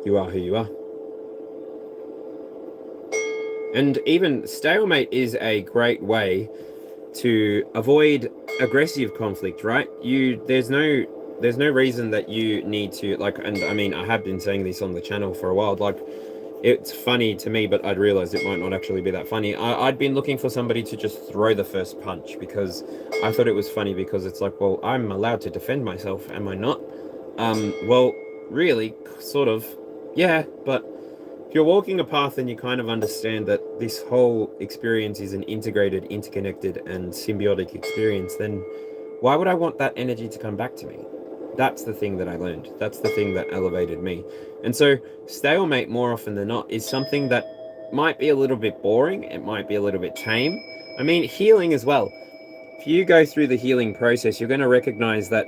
you are who you are. And even stalemate is a great way to avoid aggressive conflict, right? There's no reason that you need to, like, and I mean, I have been saying this on the channel for a while, like, it's funny to me, but I'd realized it might not actually be that funny. I'd been looking for somebody to just throw the first punch, because I thought it was funny, because it's like, well, I'm allowed to defend myself, am I not? Well, really, sort of, yeah, but if you're walking a path and you kind of understand that this whole experience is an integrated, interconnected, and symbiotic experience, then why would I want that energy to come back to me? That's the thing that I learned. That's the thing that elevated me. And so stalemate, more often than not, is something that might be a little bit boring. It might be a little bit tame. I mean, healing as well. If you go through the healing process, you're going to recognize that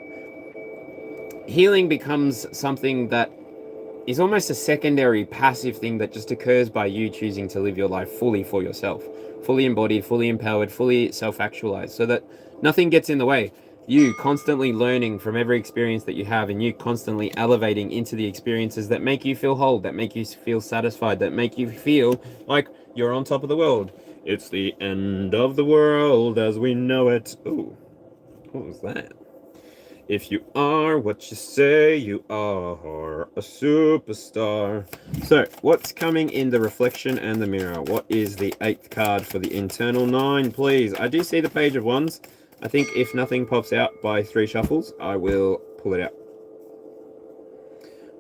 healing becomes something that is almost a secondary, passive thing that just occurs by you choosing to live your life fully for yourself. Fully embodied, fully empowered, fully self-actualized, so that nothing gets in the way. You constantly learning from every experience that you have, and you constantly elevating into the experiences that make you feel whole, that make you feel satisfied, that make you feel like you're on top of the world. It's the end of the world as we know it. Ooh, what was that? If you are what you say you are, a superstar. So, what's coming in the reflection and the mirror? What is the 8th card for the internal 9, please? I do see the Page of Wands. I think if nothing pops out by 3 shuffles, I will pull it out.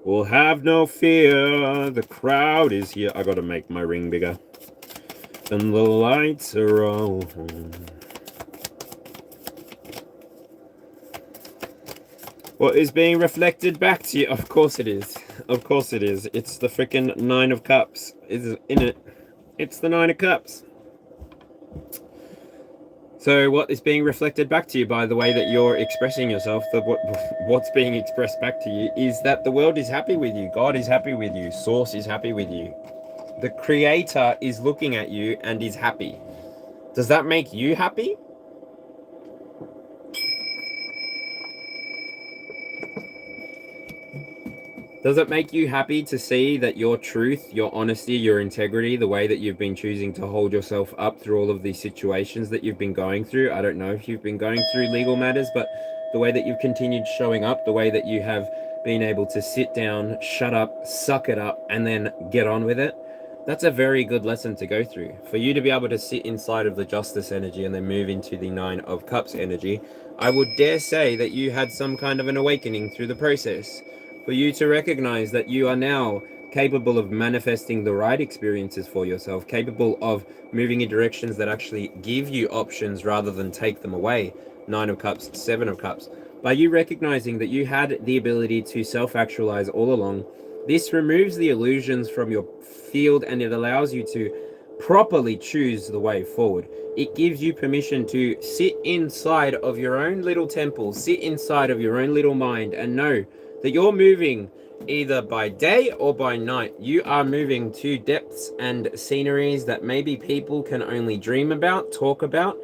We'll have no fear, the crowd is here. I gotta make my ring bigger. And the lights are on. What is being reflected back to you? Of course it is. Of course it is. It's the freaking Nine of Cups. Is in it. It's the Nine of Cups. So what is being reflected back to you by the way that you're expressing yourself, what's being expressed back to you is that the world is happy with you. God is happy with you. Source is happy with you. The Creator is looking at you and is happy. Does that make you happy? Does it make you happy to see that your truth, your honesty, your integrity, the way that you've been choosing to hold yourself up through all of these situations that you've been going through? I don't know if you've been going through legal matters, but the way that you've continued showing up, the way that you have been able to sit down, shut up, suck it up, and then get on with it, that's a very good lesson to go through. For you to be able to sit inside of the Justice energy and then move into the Nine of Cups energy, I would dare say that you had some kind of an awakening through the process. For you to recognize that you are now capable of manifesting the right experiences for yourself, capable of moving in directions that actually give you options rather than take them away. Nine of Cups, Seven of Cups. By you recognizing that you had the ability to self-actualize all along, this removes the illusions from your field and it allows you to properly choose the way forward. It gives you permission to sit inside of your own little temple, sit inside of your own little mind and know that you're moving either by day or by night. You are moving to depths and sceneries that maybe people can only dream about, talk about,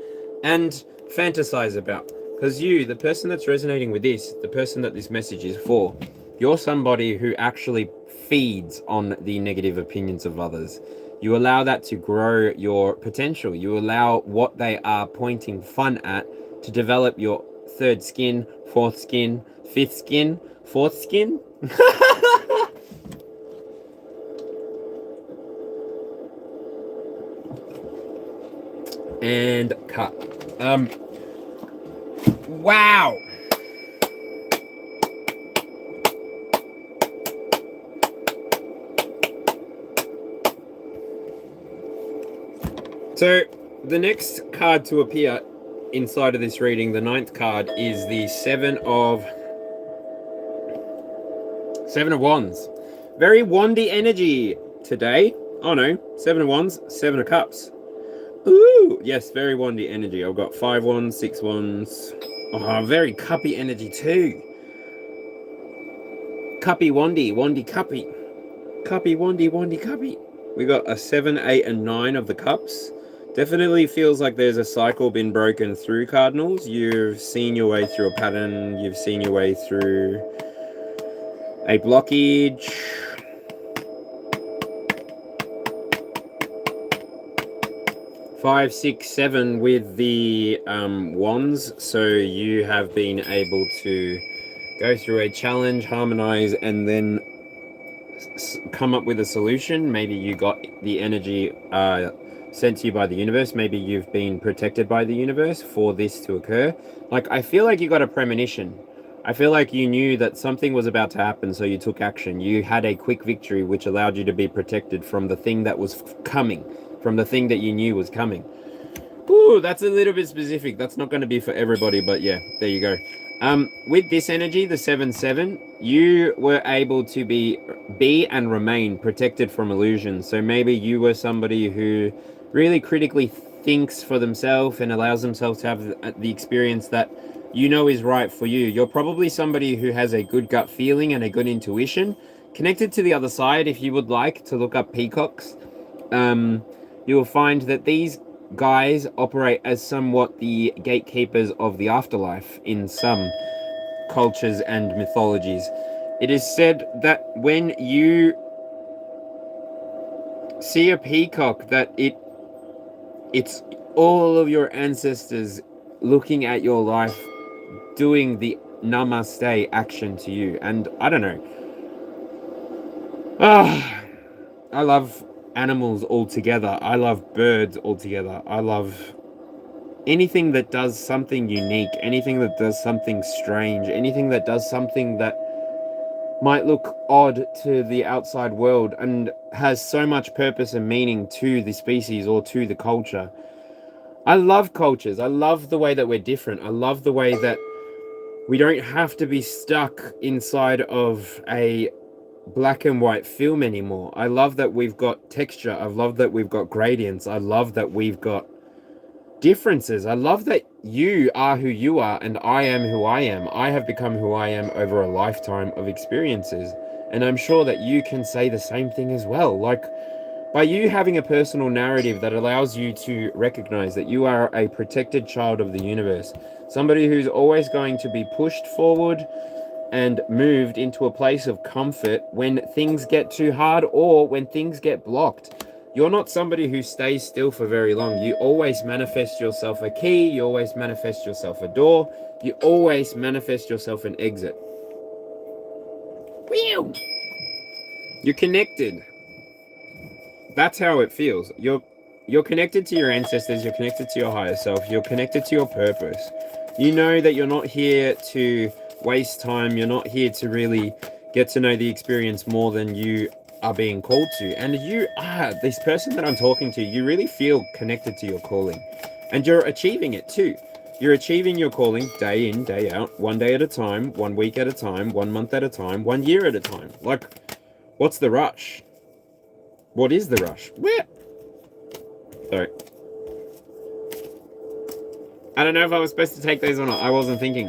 and fantasize about. Because you, the person that's resonating with this, the person that this message is for, you're somebody who actually feeds on the negative opinions of others. You allow that to grow your potential. You allow what they are pointing fun at to develop your third skin, fourth skin, fifth skin, fourth skin. And cut. Wow. So the next card to appear inside of this reading, the ninth card, is the Seven of Wands. Very wandy energy today. Oh no, Seven of Wands, Seven of Cups. Ooh, yes, very wandy energy. I've got 5 wands, 6 wands. Oh, very cuppy energy too. Cuppy wandy, wandy cuppy. Cuppy wandy, wandy cuppy. We got a 7, 8, and 9 of the cups. Definitely feels like there's a cycle been broken through, Cardinals. You've seen your way through a pattern. You've seen your way through a blockage. Five, 6, 7 with the wands. So you have been able to go through a challenge, harmonize, and then come up with a solution. Maybe you got the energy sent to you by the universe. Maybe you've been protected by the universe for this to occur. Like, I feel like you got a premonition. I feel like you knew that something was about to happen, so you took action. You had a quick victory, which allowed you to be protected from the thing that was coming, from the thing that you knew was coming. Ooh, that's a little bit specific. That's not going to be for everybody, but yeah, there you go. With this energy, the 7-7, you were able to be and remain protected from illusions. So maybe you were somebody who really critically thinks for themselves and allows themselves to have the experience that you know is right for you. You're probably somebody who has a good gut feeling and a good intuition. Connected to the other side, if you would like to look up peacocks, you will find that these guys operate as somewhat the gatekeepers of the afterlife in some cultures and mythologies. It is said that when you see a peacock, that it's all of your ancestors looking at your life, doing the namaste action to you. And I don't know. I love animals altogether. I love birds altogether. I love anything that does something unique, anything that does something strange, anything that does something that might look odd to the outside world and has so much purpose and meaning to the species or to the culture. I love cultures. I love the way that we're different. I love the way that we don't have to be stuck inside of a black and white film anymore. I love that we've got texture. I love that we've got gradients. I love that we've got differences. I love that you are who you are and I am who I am. I have become who I am over a lifetime of experiences. And I'm sure that you can say the same thing as well. Like, by you having a personal narrative that allows you to recognize that you are a protected child of the universe, somebody who's always going to be pushed forward and moved into a place of comfort when things get too hard or when things get blocked. You're not somebody who stays still for very long. You always manifest yourself a key. You always manifest yourself a door. You always manifest yourself an exit. Whew. You're connected. That's how it feels. You're connected to your ancestors. You're connected to your higher self. You're connected to your purpose. You know that you're not here to waste time. You're not here to really get to know the experience more than you are being called to. And you are this person that I'm talking to. You really feel connected to your calling, and you're achieving it too. You're achieving your calling day in, day out, one day at a time, 1 week at a time, 1 month at a time, 1 year at a time. Like, what's the rush? What is the rush? Where? Sorry. I don't know if I was supposed to take those or not. I wasn't thinking.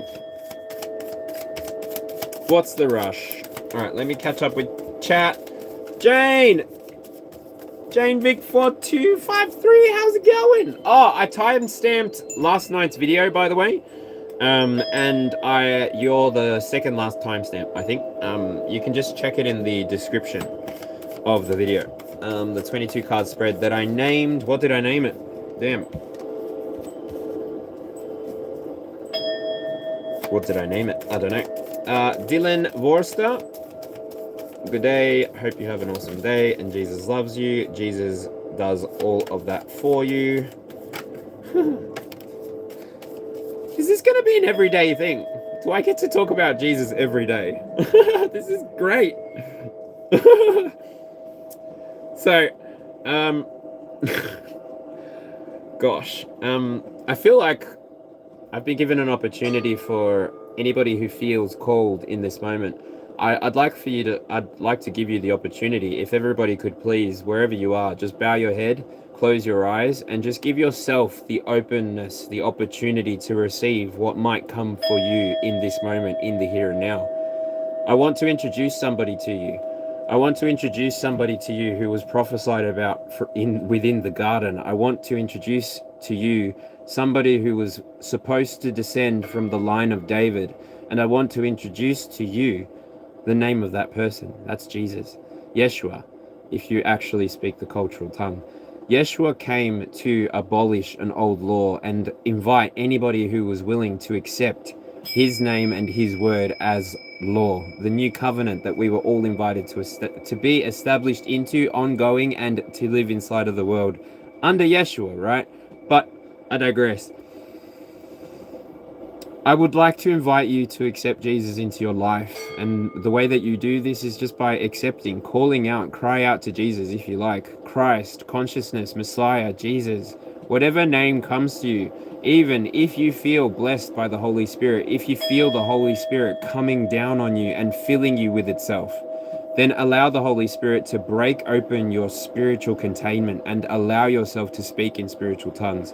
What's the rush? Alright, let me catch up with chat. Jane! Jane Vic 4253, how's it going? Oh, I time-stamped last night's video, by the way. And you're the second last timestamp, I think. You can just check it in the description of the video. The 22 card spread that I named. What did I name it? Damn. What did I name it? I don't know. Dylan Vorster. Good day. Hope you have an awesome day. And Jesus loves you. Jesus does all of that for you. Is this going to be an everyday thing? Do I get to talk about Jesus every day? This is great. So, gosh, I feel like I've been given an opportunity for anybody who feels called in this moment. I'd like to give you the opportunity, if everybody could please, wherever you are, just bow your head, close your eyes, and just give yourself the openness, the opportunity to receive what might come for you in this moment, in the here and now. I want to introduce somebody to you. I want to introduce somebody to you who was prophesied about within the garden. I want to introduce to you somebody who was supposed to descend from the line of David. And I want to introduce to you the name of that person. That's Jesus. Yeshua, if you actually speak the cultural tongue. Yeshua came to abolish an old law and invite anybody who was willing to accept his name and his word as law, the new covenant that we were all invited to be established into, ongoing, and to live inside of the world under Yeshua, right? But I digress. I would like to invite you to accept Jesus into your life, and the way that you do this is just by accepting, calling out, cry out to Jesus if you like. Christ, consciousness, Messiah, Jesus, whatever name comes to you. Even if you feel blessed by the Holy Spirit, if you feel the Holy Spirit coming down on you and filling you with itself, then allow the Holy Spirit to break open your spiritual containment and allow yourself to speak in spiritual tongues.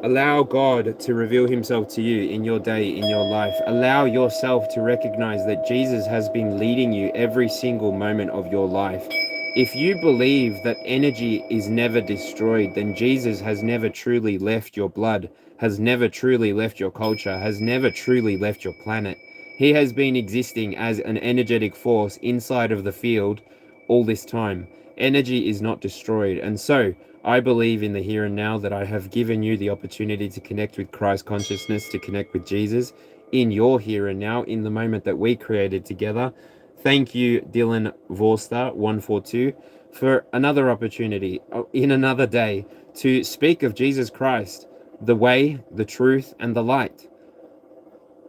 Allow God to reveal himself to you in your day, in your life. Allow yourself to recognize that Jesus has been leading you every single moment of your life. If you believe that energy is never destroyed, then Jesus has never truly left your blood, has never truly left your culture, has never truly left your planet. He has been existing as an energetic force inside of the field all this time. Energy is not destroyed. And so I believe in the here and now that I have given you the opportunity to connect with Christ consciousness, to connect with Jesus in your here and now, in the moment that we created together. Thank you, Dylan Vorster 142, for another opportunity in another day to speak of Jesus Christ, the way, the truth, and the light.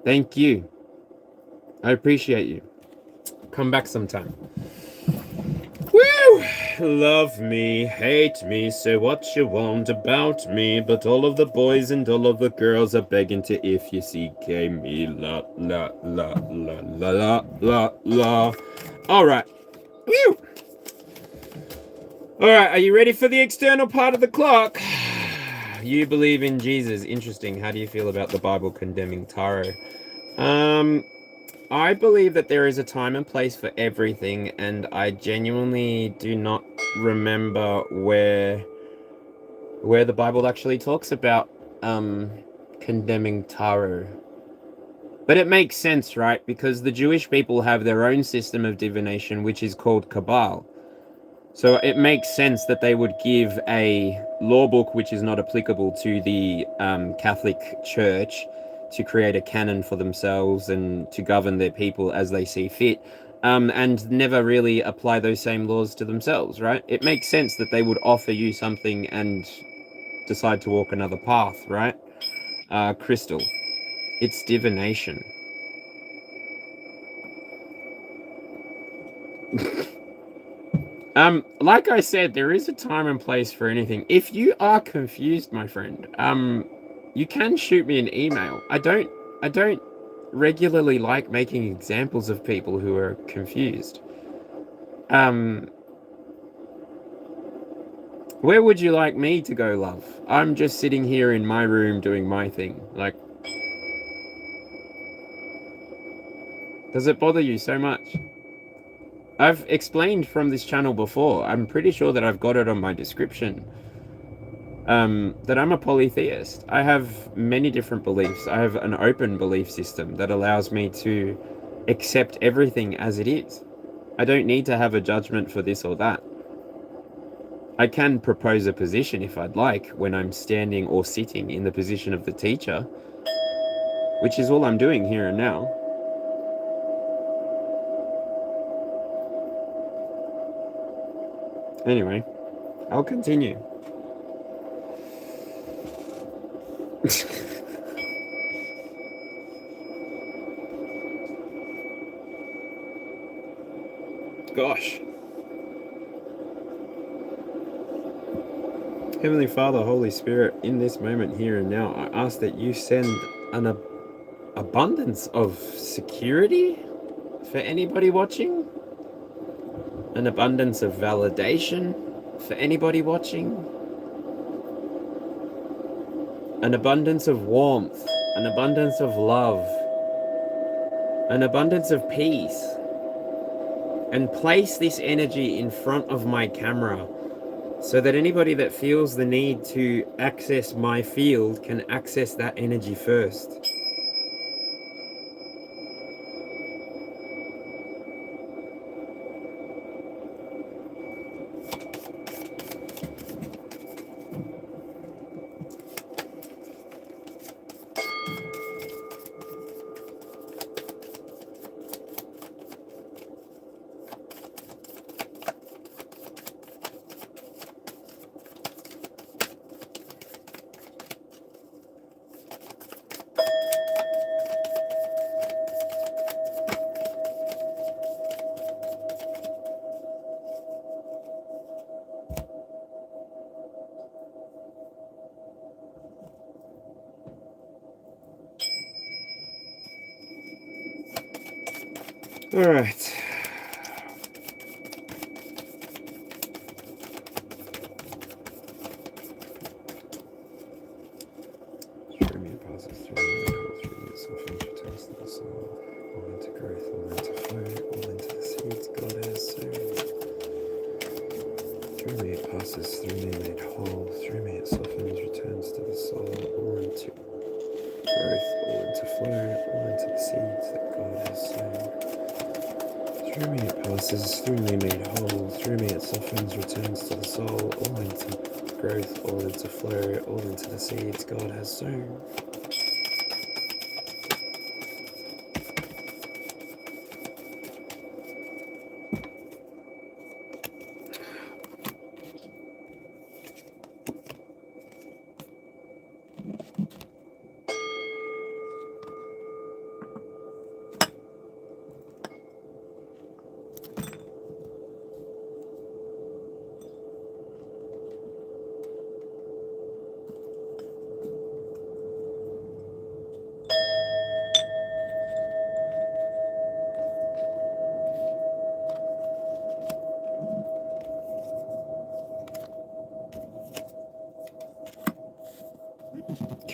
Thank you. I appreciate you. Come back sometime. Woo! love me, hate me, say what you want about me, but all of the boys and all of the girls are begging to if you CK me. La la la la la la la la. Alright. Whew. Alright, are you ready for the external part of the clock? You believe in Jesus. Interesting. How do you feel about the Bible condemning tarot? I believe that there is a time and place for everything, and I genuinely do not remember where the Bible actually talks about condemning tarot. But it makes sense, right? Because the Jewish people have their own system of divination, which is called Kabbalah. So it makes sense that they would give a law book which is not applicable to the Catholic Church to create a canon for themselves and to govern their people as they see fit, and never really apply those same laws to themselves, right? It makes sense that they would offer you something and decide to walk another path, right? Crystal, it's divination. Like I said, there is a time and place for anything. If you are confused, my friend, you can shoot me an email. I don't regularly like making examples of people who are confused. Where would you like me to go, love? I'm just sitting here in my room doing my thing. Like, does it bother you so much? I've explained from this channel before. I'm pretty sure that I've got it on my description. That I'm a polytheist. I have many different beliefs. I have an open belief system that allows me to accept everything as it is. I don't need to have a judgment for this or that. I can propose a position if I'd like when I'm standing or sitting in the position of the teacher, which is all I'm doing here and now. Anyway, I'll continue. Gosh. Heavenly Father, Holy Spirit, in this moment here and now, I ask that you send an abundance of security for anybody watching, an abundance of validation for anybody watching, an abundance of warmth, an abundance of love, an abundance of peace, and place this energy in front of my camera so that anybody that feels the need to access my field can access that energy first. All right. Through me made whole, through me it softens, returns to the soul, all into growth, all into flow, all into the seeds God has sown.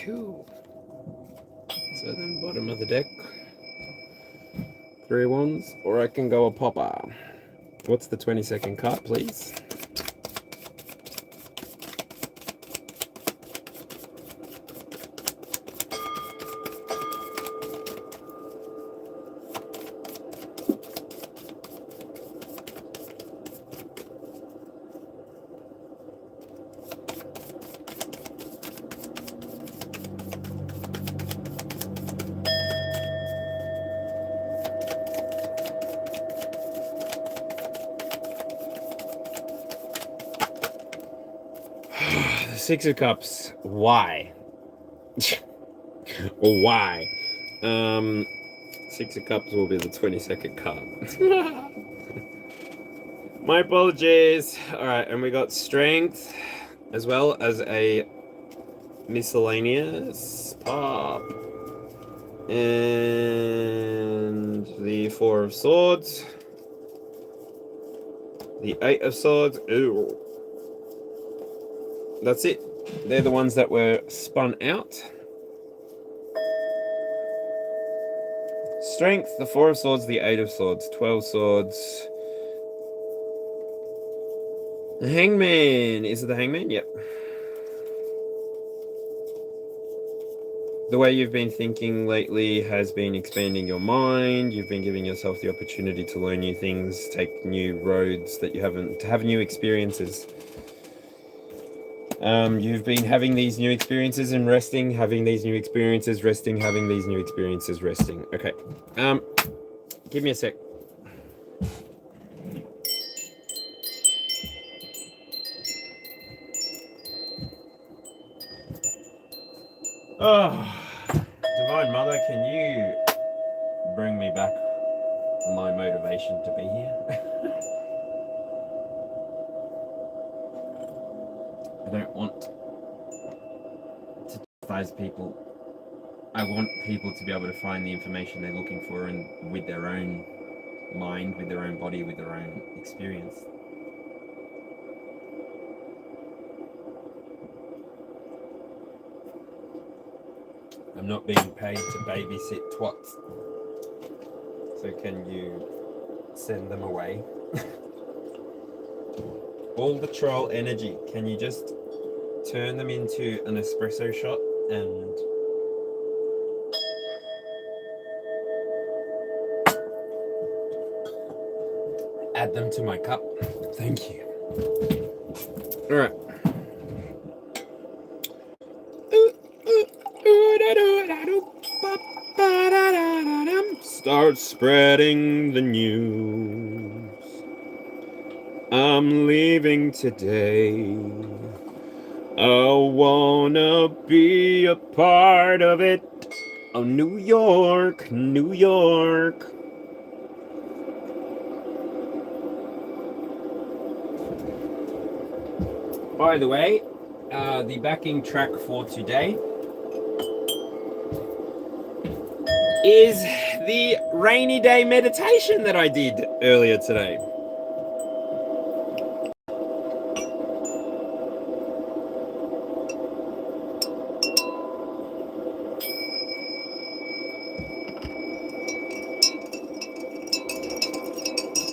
Cool. So then bottom of the deck. 3 wands, or I can go a popper. What's the 22nd card, please? Six of Cups. Why? Or why? Six of Cups will be the 22nd card. My apologies. Alright, and we got Strength as well as a miscellaneous pop. And the Four of Swords. The Eight of Swords. Ooh. That's it. They're the ones that were spun out. Strength, the Four of Swords, the Eight of Swords, 12 Swords. The Hangman. Is it the Hangman? Yep. The way you've been thinking lately has been expanding your mind. You've been giving yourself the opportunity to learn new things, take new roads that you haven't, to have new experiences. You've been having these new experiences and resting, having these new experiences, resting, having these new experiences, resting. Okay. Give me a sec. Oh, Divine Mother, can you bring me back my motivation to be here? I don't want to chastise people. I want people to be able to find the information they're looking for, and with their own mind, with their own body, with their own experience. I'm not being paid to babysit twats. So can you send them away? All the troll energy, can you just turn them into an espresso shot and add them to my cup? Thank you. All right. Start spreading the news. I'm leaving today. I wanna be a part of it. Oh, New York, New York. By the way, the backing track for today is the rainy day meditation that I did earlier today.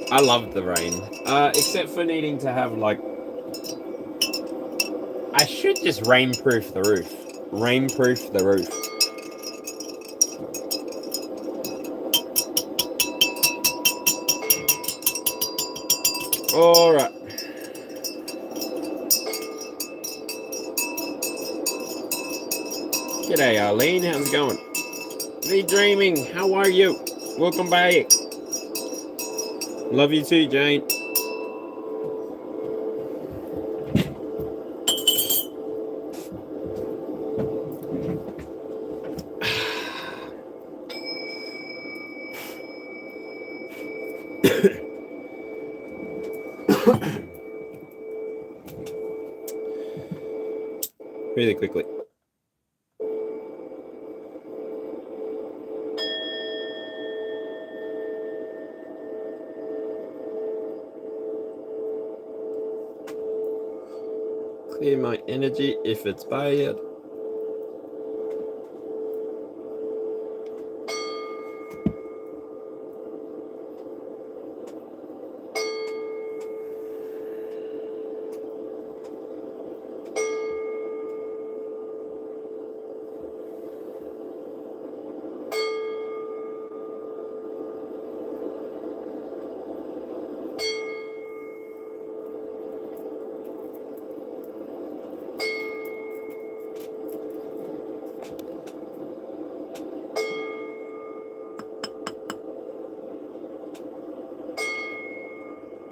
I loved the rain, except for needing to have like, I should just rainproof the roof. Rainproof the roof. All right. G'day, Arlene. How's it going? Me dreaming. How are you? Welcome back. Love you too, Jane. Really quickly. Clear my energy if it's bad.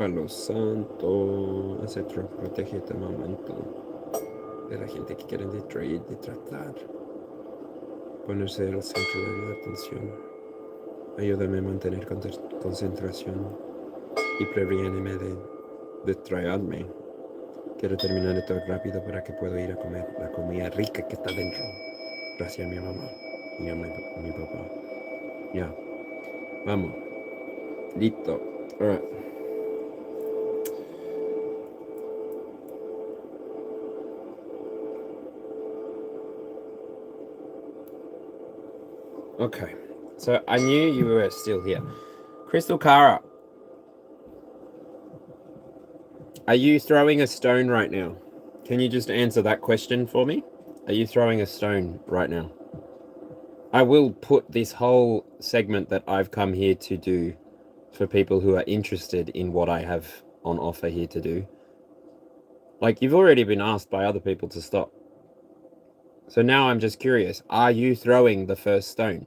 Palo Santo, etc. Protege este momento de la gente que quieren distraer, tratar, ponerse al centro de la atención. Ayúdame a mantener concentración y previéneme de distraerme. Quiero terminar esto rápido para que pueda ir a comer la comida rica que está dentro. Gracias a mi mamá y a mi papá. Ya, vamos. Listo. Alright. Okay. So I knew you were still here. Crystal Cara, are you throwing a stone right now? Can you just answer that question for me? Are you throwing a stone right now? I will put this whole segment that I've come here to do for people who are interested in what I have on offer here to do. Like, you've already been asked by other people to stop. So now I'm just curious, are you throwing the first stone?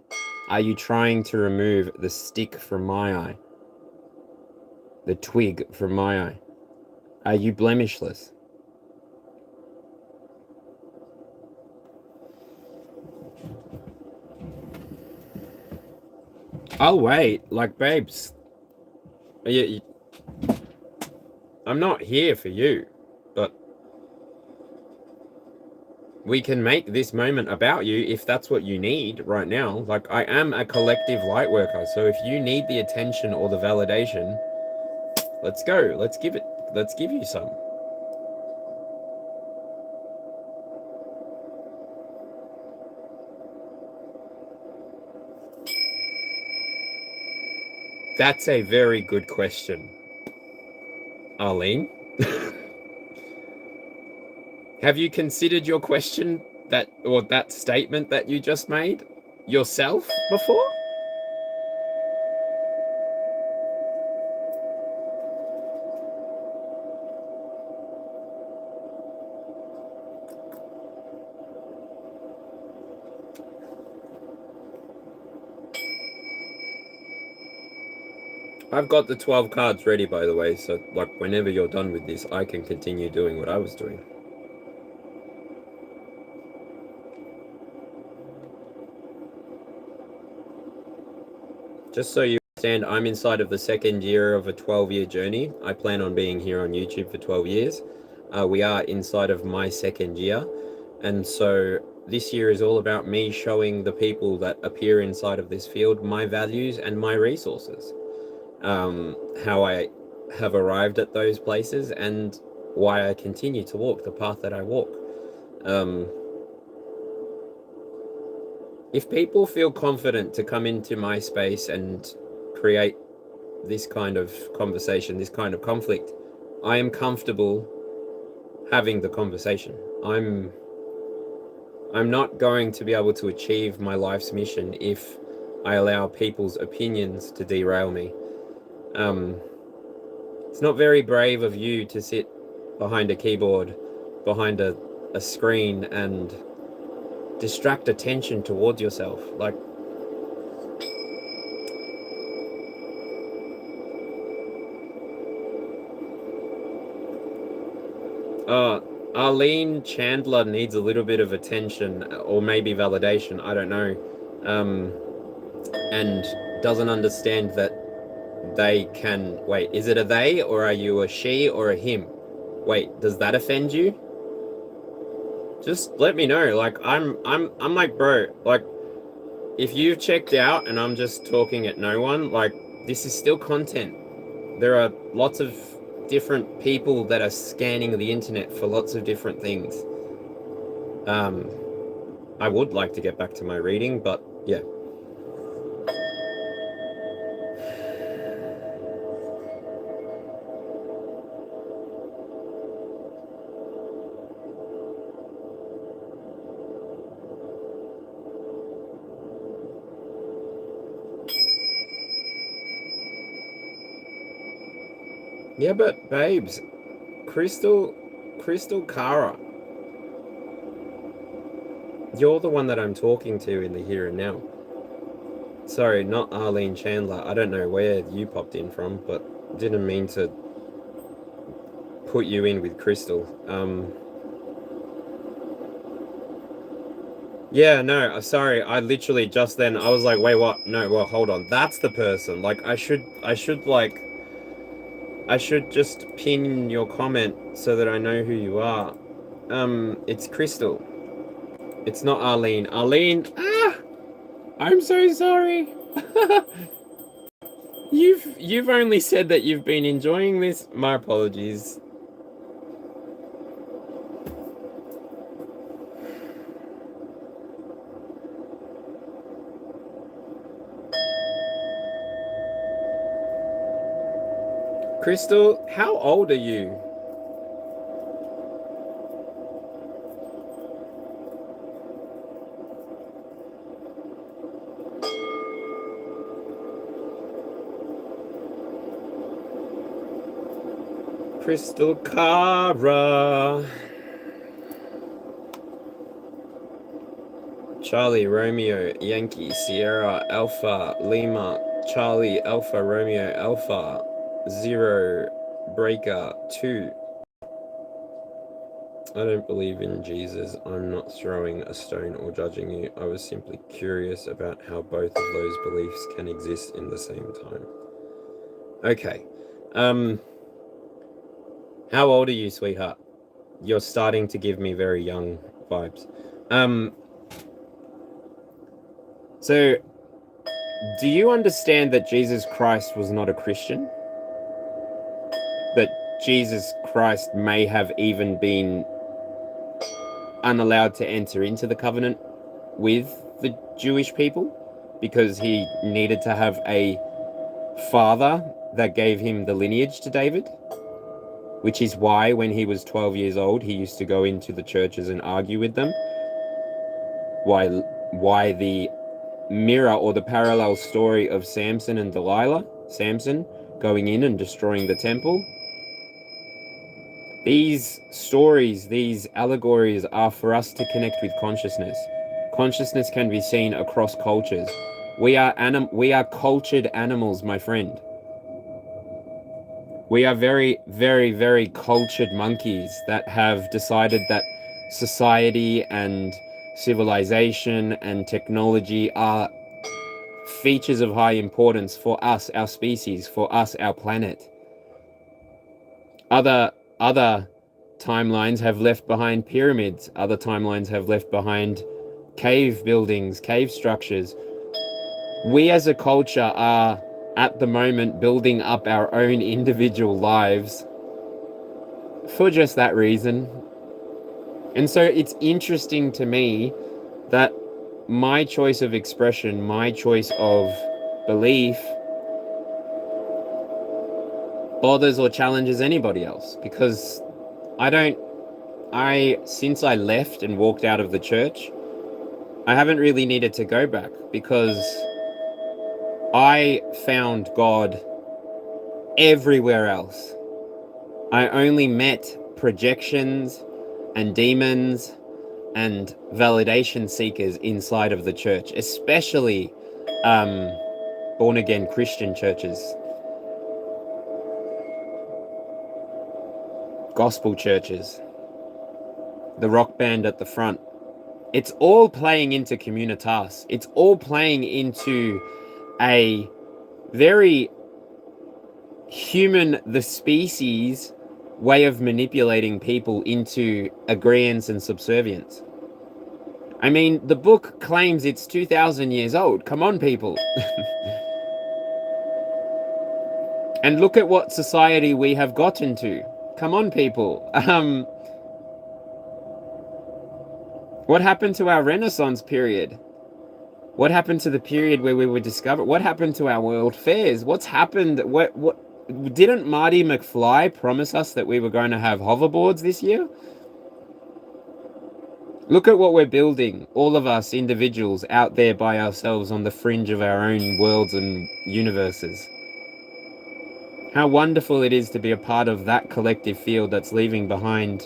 Are you trying to remove the stick from my eye? The twig from my eye? Are you blemishless? I'll wait, like, babes. I'm not here for you, but we can make this moment about you if that's what you need right now. Like, I am a collective light worker, so if you need the attention or the validation, let's go. Let's give you some. That's a very good question, Arlene. Have you considered your question that statement that you just made yourself before? I've got the 12 cards ready, by the way, so like whenever you're done with this, I can continue doing what I was doing. Just so you understand, I'm inside of the second year of a 12-year journey. I plan on being here on YouTube for 12 years. We are inside of my second year. And so this year is all about me showing the people that appear inside of this field my values and my resources. How I have arrived at those places and why I continue to walk the path that I walk. If people feel confident to come into my space and create this kind of conversation, this kind of conflict, I am comfortable having the conversation. I'm not going to be able to achieve my life's mission if I allow people's opinions to derail me. It's not very brave of you to sit behind a keyboard, behind a screen, and distract attention towards yourself. Like, Arlene Chandler needs a little bit of attention or maybe validation, I don't know, and doesn't understand that they can... Wait, is it a they, or are you a she or a him? Wait, does that offend you? Just let me know. Like, I'm like, bro, like, if you've checked out and I'm just talking at no one, like, this is still content. There are lots of different people that are scanning the internet for lots of different things. I would like to get back to my reading, but yeah. Yeah, but babes, Crystal Cara, you're the one that I'm talking to in the here and now. Sorry, not Arlene Chandler. I don't know where you popped in from, but didn't mean to put you in with Crystal. Yeah, no, sorry. I literally just then I was like, wait, what? No, well, hold on. That's the person. Like, I should just pin your comment so that I know who you are. It's Crystal. It's not Arlene. Arlene, I'm so sorry. You've only said that you've been enjoying this. My apologies. Crystal, how old are you? Crystal Cara. Charlie, Romeo, Yankee, Sierra, Alpha, Lima, Charlie, Alpha, Romeo, Alpha, 0, Breaker, 2. I don't believe in Jesus. I'm not throwing a stone or judging you. I was simply curious about how both of those beliefs can exist in the same time. Okay. How old are you, sweetheart? You're starting to give me very young vibes. So, do you understand that Jesus Christ was not a Christian? That Jesus Christ may have even been unallowed to enter into the covenant with the Jewish people because he needed to have a father that gave him the lineage to David, which is why when he was 12 years old, he used to go into the churches and argue with them. Why the mirror or the parallel story of Samson and Delilah, Samson going in and destroying the temple. These stories, these allegories are for us to connect with consciousness. Consciousness can be seen across cultures. We are cultured animals, my friend. We are very, very, very cultured monkeys that have decided that society and civilization and technology are features of high importance for us, our species, for us, our planet. Other timelines have left behind pyramids. Other timelines have left behind cave buildings, cave structures. We as a culture are at the moment building up our own individual lives for just that reason. And so it's interesting to me that my choice of expression, my choice of belief bothers or challenges anybody else, because since I left and walked out of the church, I haven't really needed to go back, because I found God everywhere else. I only met projections and demons and validation seekers inside of the church, especially born-again Christian churches, gospel churches, the rock band at the front. It's all playing into communitas. It's all playing into a very human, the species, way of manipulating people into agreeance and subservience. I mean, the book claims it's 2,000 years old. Come on, people. And look at what society we have gotten to. Come on, people. What happened to our Renaissance period? What happened to the period where we were discovered? What happened to our world fairs? What's happened? What didn't Marty McFly promise us that we were going to have hoverboards this year? Look at what we're building, all of us individuals out there by ourselves on the fringe of our own worlds and universes. How wonderful it is to be a part of that collective field that's leaving behind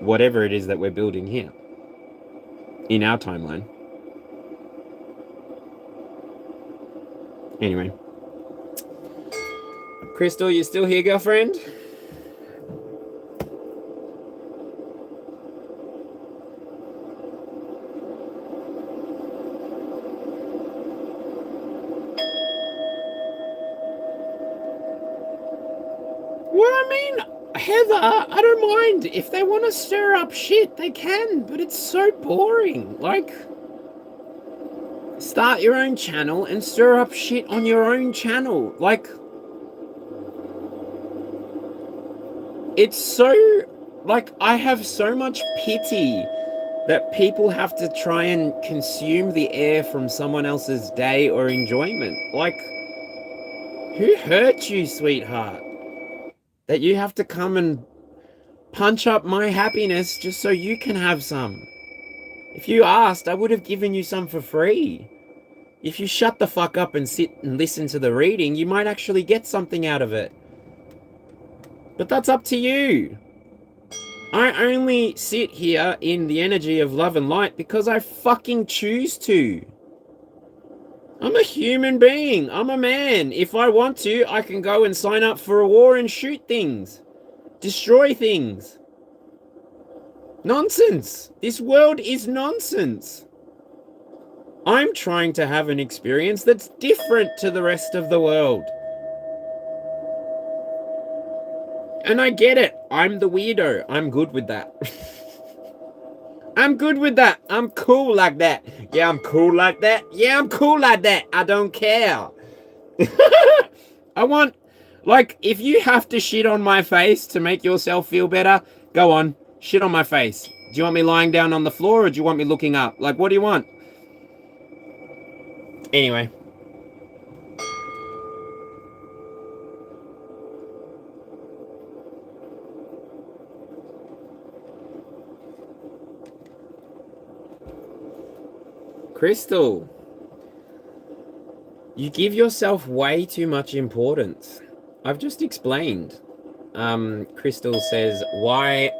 whatever it is that we're building here in our timeline. Anyway. Crystal, you still here, girlfriend? Heather, I don't mind. If they want to stir up shit, they can, but it's so boring. Like, start your own channel and stir up shit on your own channel. Like, it's so, like, I have so much pity that people have to try and consume the air from someone else's day or enjoyment. Like, who hurt you, sweetheart? That you have to come and punch up my happiness just so you can have some. If you asked, I would have given you some for free. If you shut the fuck up and sit and listen to the reading, you might actually get something out of it. But that's up to you. I only sit here in the energy of love and light because I fucking choose to. I'm a human being. I'm a man. If I want to, I can go and sign up for a war and shoot things. Destroy things. Nonsense. This world is nonsense. I'm trying to have an experience that's different to the rest of the world. And I get it. I'm the weirdo. I'm good with that. I'm good with that. I'm cool like that. Yeah, I'm cool like that. Yeah, I'm cool like that. I don't care. I want, like, if you have to shit on my face to make yourself feel better, go on, shit on my face. Do you want me lying down on the floor or do you want me looking up? Like, what do you want? Anyway. Crystal, you give yourself way too much importance. I've just explained. Crystal says, why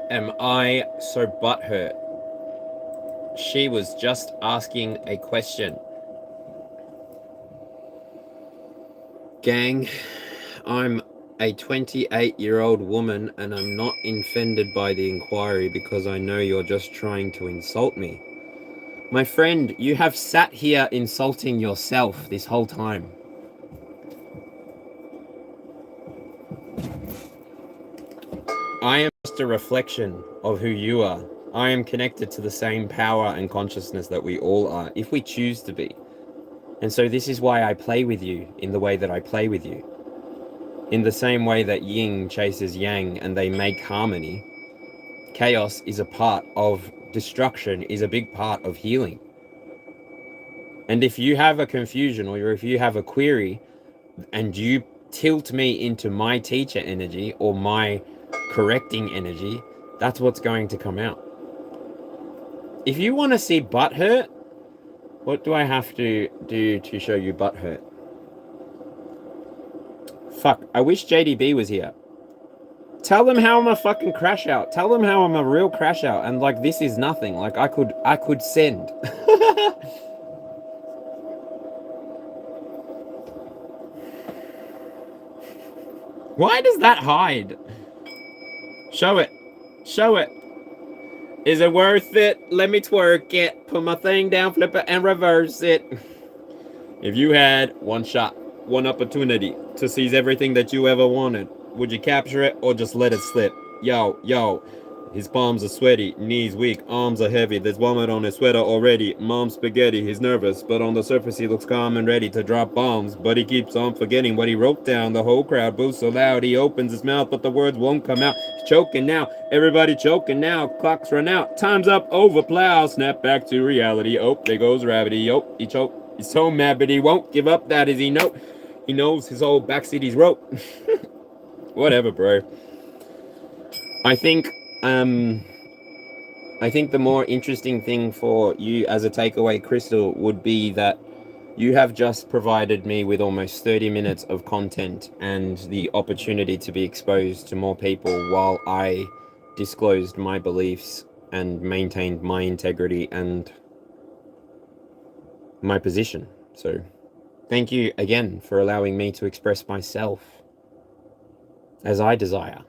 am I so butthurt? She was just asking a question. Gang, I'm a 28-year-old woman and I'm not offended by the inquiry because I know you're just trying to insult me. My friend, you have sat here insulting yourself this whole time. I am just a reflection of who you are. I am connected to the same power and consciousness that we all are, if we choose to be. And so this is why I play with you in the way that I play with you. In the same way that yin chases yang and they make harmony, chaos is a part of destruction, is a big part of healing. And if you have a confusion or if you have a query and you tilt me into my teacher energy or my correcting energy, that's what's going to come out. If you want to see butt hurt, what do I have to do to show you butt hurt? Fuck, I wish JDB was here. Tell them how I'm a fucking crash out. Tell them how I'm a real crash out and like this is nothing. Like I could send. Why does that hide? Show it. Show it. Is it worth it? Let me twerk it. Put my thing down, flip it, and reverse it. If you had one shot, one opportunity to seize everything that you ever wanted, would you capture it or just let it slip? Yo, yo. His palms are sweaty, knees weak, arms are heavy. There's vomit on his sweater already. Mom's spaghetti, he's nervous, but on the surface he looks calm and ready to drop bombs. But he keeps on forgetting what he wrote down. The whole crowd boos so loud he opens his mouth, but the words won't come out. He's choking now, everybody choking now. Clocks run out, time's up, over plow. Snap back to reality. Oh, there goes gravity. Oh, he choked. He's so mad, but he won't give up. That is he know. He knows his whole backseat he's wrote. Whatever, bro. I think the more interesting thing for you as a takeaway, Crystal, would be that you have just provided me with almost 30 minutes of content and the opportunity to be exposed to more people while I disclosed my beliefs and maintained my integrity and my position. So thank you again for allowing me to express myself as I desire.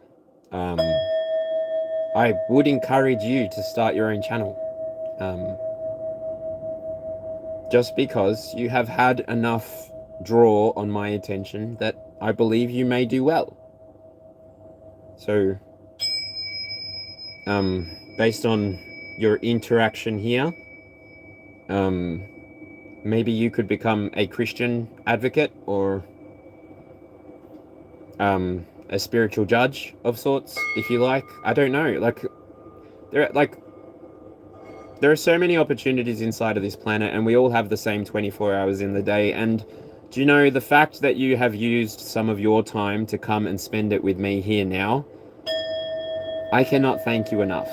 I would encourage you to start your own channel. Just because you have had enough draw on my attention that I believe you may do well. So, based on your interaction here, maybe you could become a Christian advocate or a spiritual judge of sorts, if you like. I don't know. There are so many opportunities inside of this planet, and we all have the same 24 hours in the day. And do you know, the fact that you have used some of your time to come and spend it with me here now, I cannot thank you enough.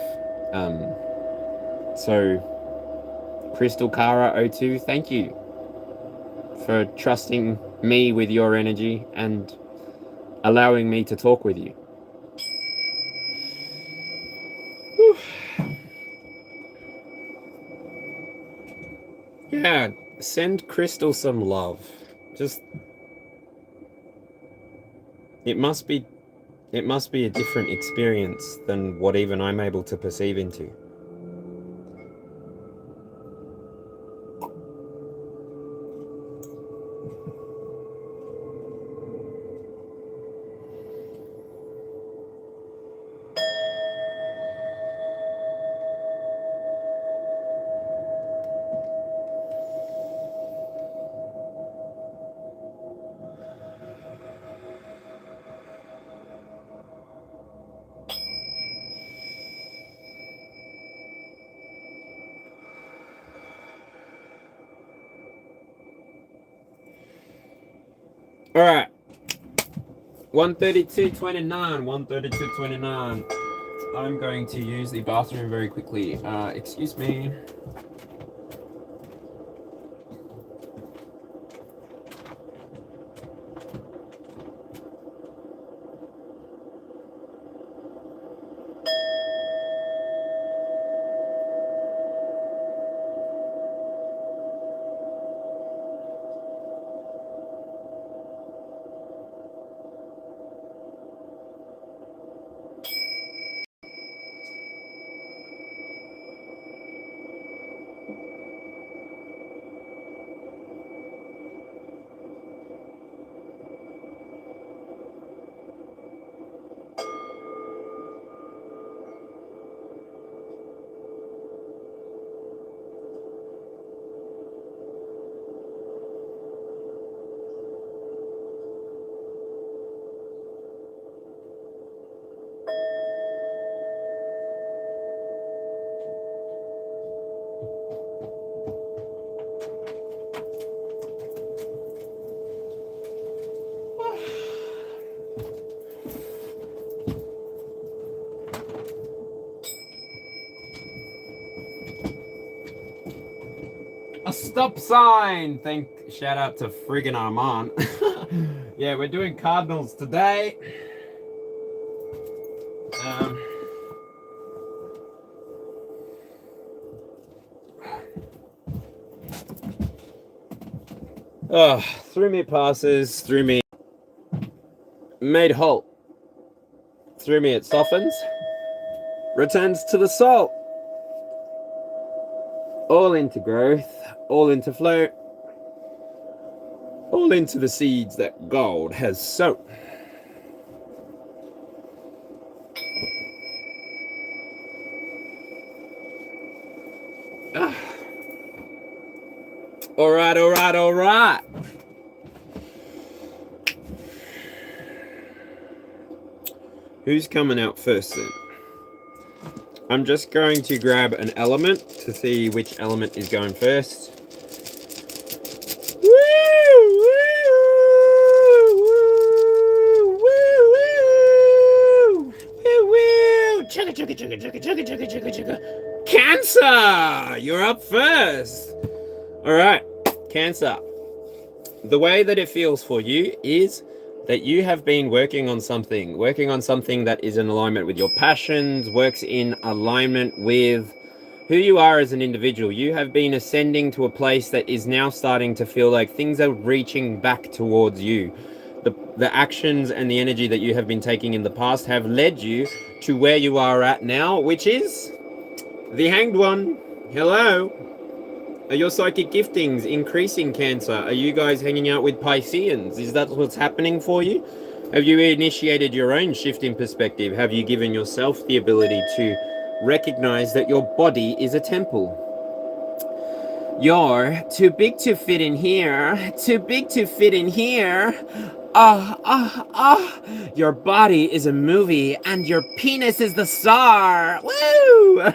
So, Crystal Kara O2, thank you for trusting me with your energy and allowing me to talk with you. Whew. Yeah, send Crystal some love. Just, it must be a different experience than what even I'm able to perceive into. All right, 132.29, 132.29. I'm going to use the bathroom very quickly. Excuse me. A stop sign! Shout out to friggin' Armand. Yeah, we're doing Cardinals today. Through me passes, through me made halt. Through me it softens, returns to the soul. All into growth, all into flow, all into the seeds that God has sown. All right, all right, all right. Who's coming out first then? I'm just going to grab an element to see which element is going first. Cancer! You're up first! Alright, Cancer. The way that it feels for you is that you have been working on something that is in alignment with your passions, works in alignment with who you are as an individual. You have been ascending to a place that is now starting to feel like things are reaching back towards you. The actions and the energy that you have been taking in the past have led you to where you are at now, which is the Hanged One. Hello. Are your psychic giftings increasing, Cancer? Are you guys hanging out with Pisceans? Is that what's happening for you? Have you initiated your own shift in perspective? Have you given yourself the ability to recognize that your body is a temple? You're too big to fit in here, too big to fit in here. Your body is a movie and your penis is the star. Woo!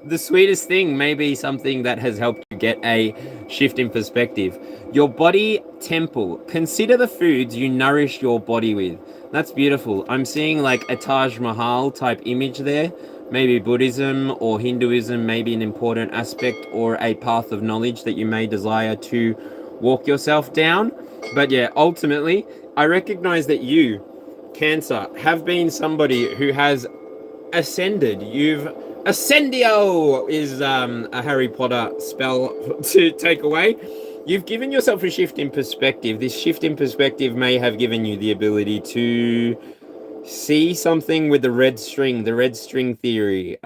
The sweetest thing may be something that has helped you get a shift in perspective. Your body temple. Consider the foods you nourish your body with. That's beautiful. I'm seeing like a Taj Mahal type image there. Maybe Buddhism or Hinduism may be an important aspect or a path of knowledge that you may desire to walk yourself down. But yeah, ultimately, I recognize that you, Cancer, have been somebody who has ascended. You've Ascendio is a Harry Potter spell to take away. You've given yourself a shift in perspective. This shift in perspective may have given you the ability to see something with the red string theory.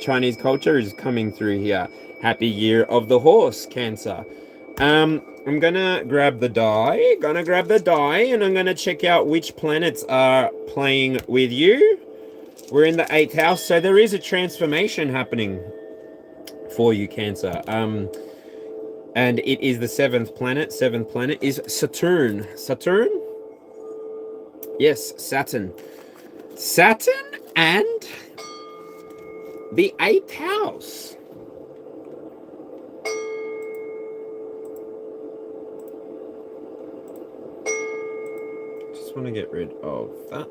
Chinese culture is coming through here. Happy year of the horse, Cancer. I'm gonna grab the die, and I'm gonna check out which planets are playing with you. We're in the 8th house, so there is a transformation happening for you, Cancer. And it is the 7th planet. 7th planet is Saturn. Saturn? Yes, Saturn. Saturn and the 8th house. Just want to get rid of that.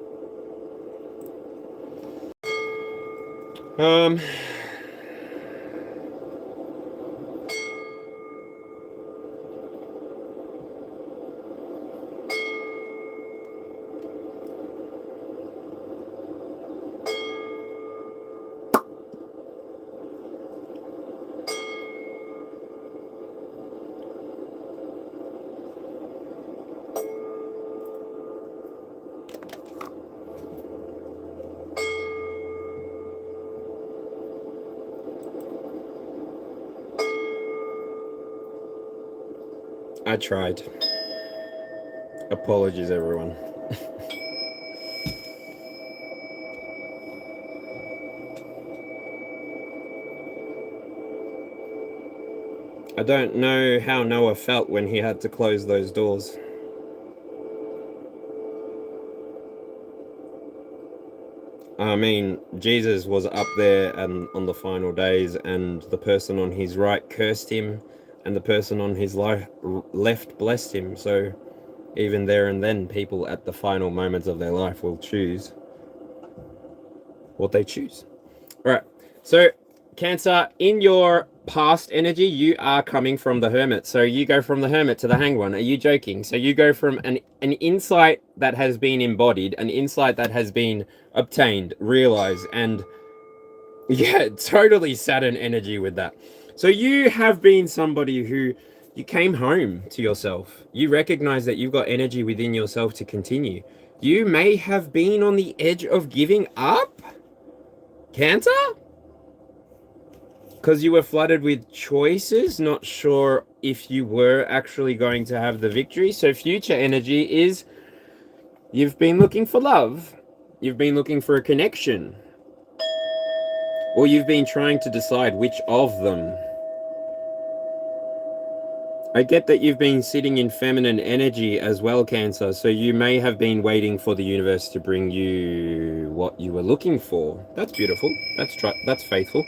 I tried. Apologies, everyone. I don't know how Noah felt when he had to close those doors. I mean, Jesus was up there and on the final days, and the person on his right cursed him, and the person on his left blessed him. So even there and then, people at the final moments of their life will choose what they choose. All right. So Cancer, in your past energy, you are coming from the Hermit. So you go from the Hermit to the Hanged One. Are you joking? So you go from an insight that has been embodied, an insight that has been obtained, realized, and yeah, totally Saturn energy with that. So you have been somebody who you came home to yourself. You recognize that you've got energy within yourself to continue. You may have been on the edge of giving up, Cancer? Because you were flooded with choices, not sure if you were actually going to have the victory. So future energy is you've been looking for love. You've been looking for a connection. Or you've been trying to decide which of them. I get that you've been sitting in feminine energy as well, Cancer. So you may have been waiting for the universe to bring you what you were looking for. That's beautiful. That's faithful.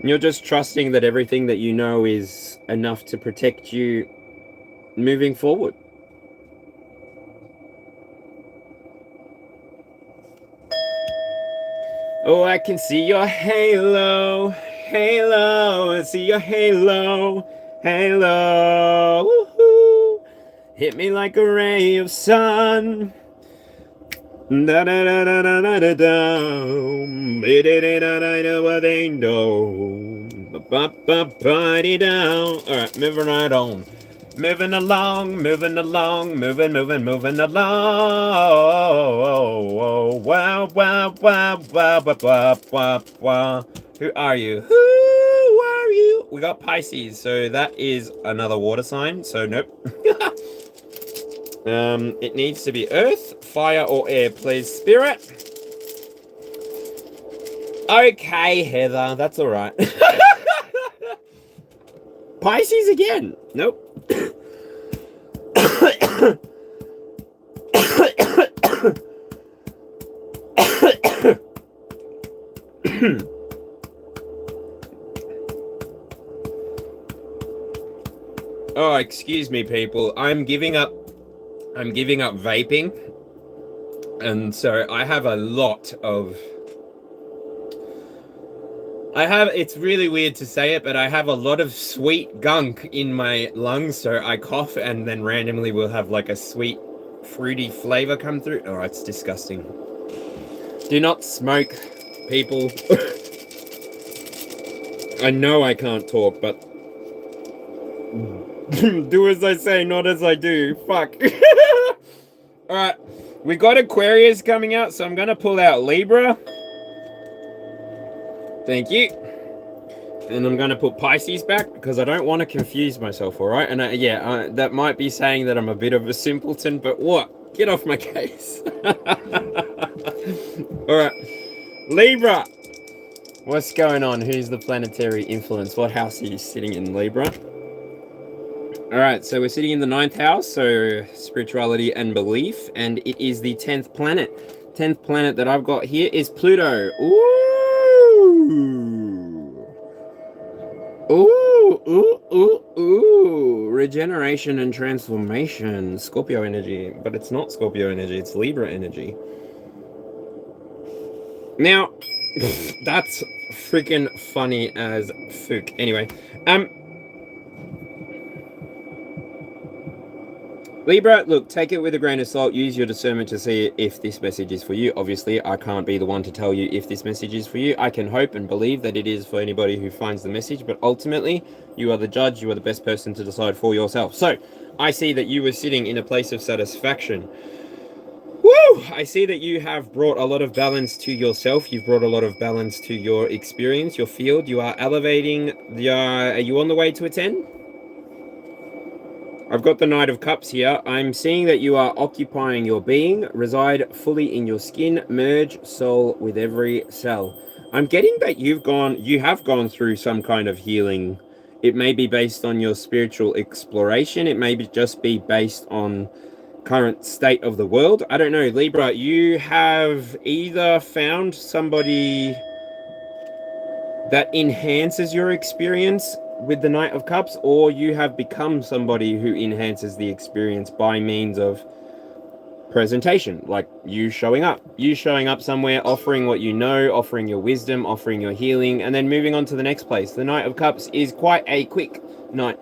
You're just trusting that everything that you know is enough to protect you moving forward. Oh, I can see your halo, halo, I see your halo, halo, woohoo. Hit me like a ray of sun. Da da da da da da da da. Alright, moving right on. Moving along. Moving along. Wow. Who are you? Who are you? We got Pisces, so that is another water sign, so nope. It needs to be earth, fire, or air, please, Spirit. Okay, Heather, that's all right. Pisces again. Nope. Oh, excuse me, people. I'm giving up vaping. And so I have a lot of... it's really weird to say it, but I have a lot of sweet gunk in my lungs, so I cough and then randomly will have like a sweet, fruity flavor come through. Oh, it's disgusting. Do not smoke, people. I know I can't talk, but... do as I say, not as I do. Fuck. Alright, we got Aquarius coming out, so I'm gonna pull out Libra. Thank you. And I'm going to put Pisces back because I don't want to confuse myself, all right? And that might be saying that I'm a bit of a simpleton, but what? Get off my case. All right. Libra. What's going on? Who's the planetary influence? What house are you sitting in, Libra? All right, so we're sitting in the 9th house, so spirituality and belief, and it is the 10th planet. 10th planet that I've got here is Pluto. Ooh. Ooh. Regeneration and transformation. Scorpio energy. But it's not Scorpio energy, it's Libra energy. Now, that's freaking funny as fuck. Anyway, Libra, look, take it with a grain of salt. Use your discernment to see if this message is for you. Obviously, I can't be the one to tell you if this message is for you. I can hope and believe that it is for anybody who finds the message, but ultimately, you are the judge. You are the best person to decide for yourself. So, I see that you were sitting in a place of satisfaction. Woo! I see that you have brought a lot of balance to yourself. You've brought a lot of balance to your experience, your field. You are elevating. Are you on the way to a 10? I've got the Knight of Cups here. I'm seeing that you are occupying your being, reside fully in your skin, merge soul with every cell. I'm getting that you have gone through some kind of healing. It may be based on your spiritual exploration. It may just be based on current state of the world. I don't know, Libra, you have either found somebody that enhances your experience with the Knight of Cups, or you have become somebody who enhances the experience by means of presentation, like you showing up somewhere, offering what you know, offering your wisdom, offering your healing, and then moving on to the next place. The Knight of Cups is quite a quick night.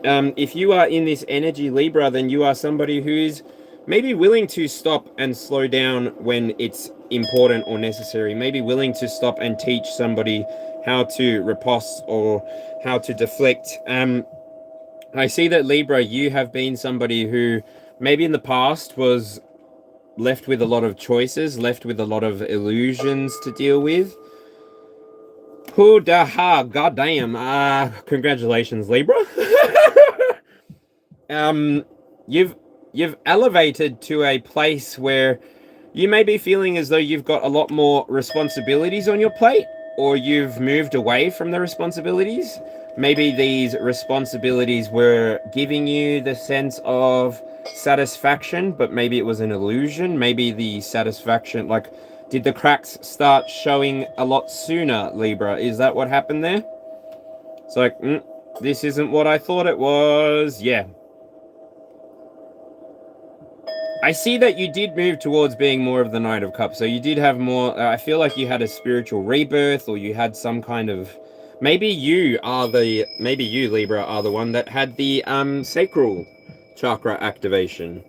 If you are in this energy, Libra, then you are somebody who is maybe willing to stop and slow down when it's important or necessary, maybe willing to stop and teach somebody how to riposte or how to deflect. I see that, Libra, you have been somebody who maybe in the past was left with a lot of choices, left with a lot of illusions to deal with. Hoo-da-ha, goddamn. Congratulations, Libra. You've elevated to a place where you may be feeling as though you've got a lot more responsibilities on your plate, or you've moved away from the responsibilities. Maybe these responsibilities were giving you the sense of satisfaction, but maybe it was an illusion. Maybe the satisfaction, like, did the cracks start showing a lot sooner, Libra? Is that what happened there? It's like, this isn't what I thought it was. Yeah. I see that you did move towards being more of the Knight of Cups. So you did have more, I feel like you had a spiritual rebirth, or you had some kind of, maybe you, Libra, are the one that had the Sacral Chakra activation.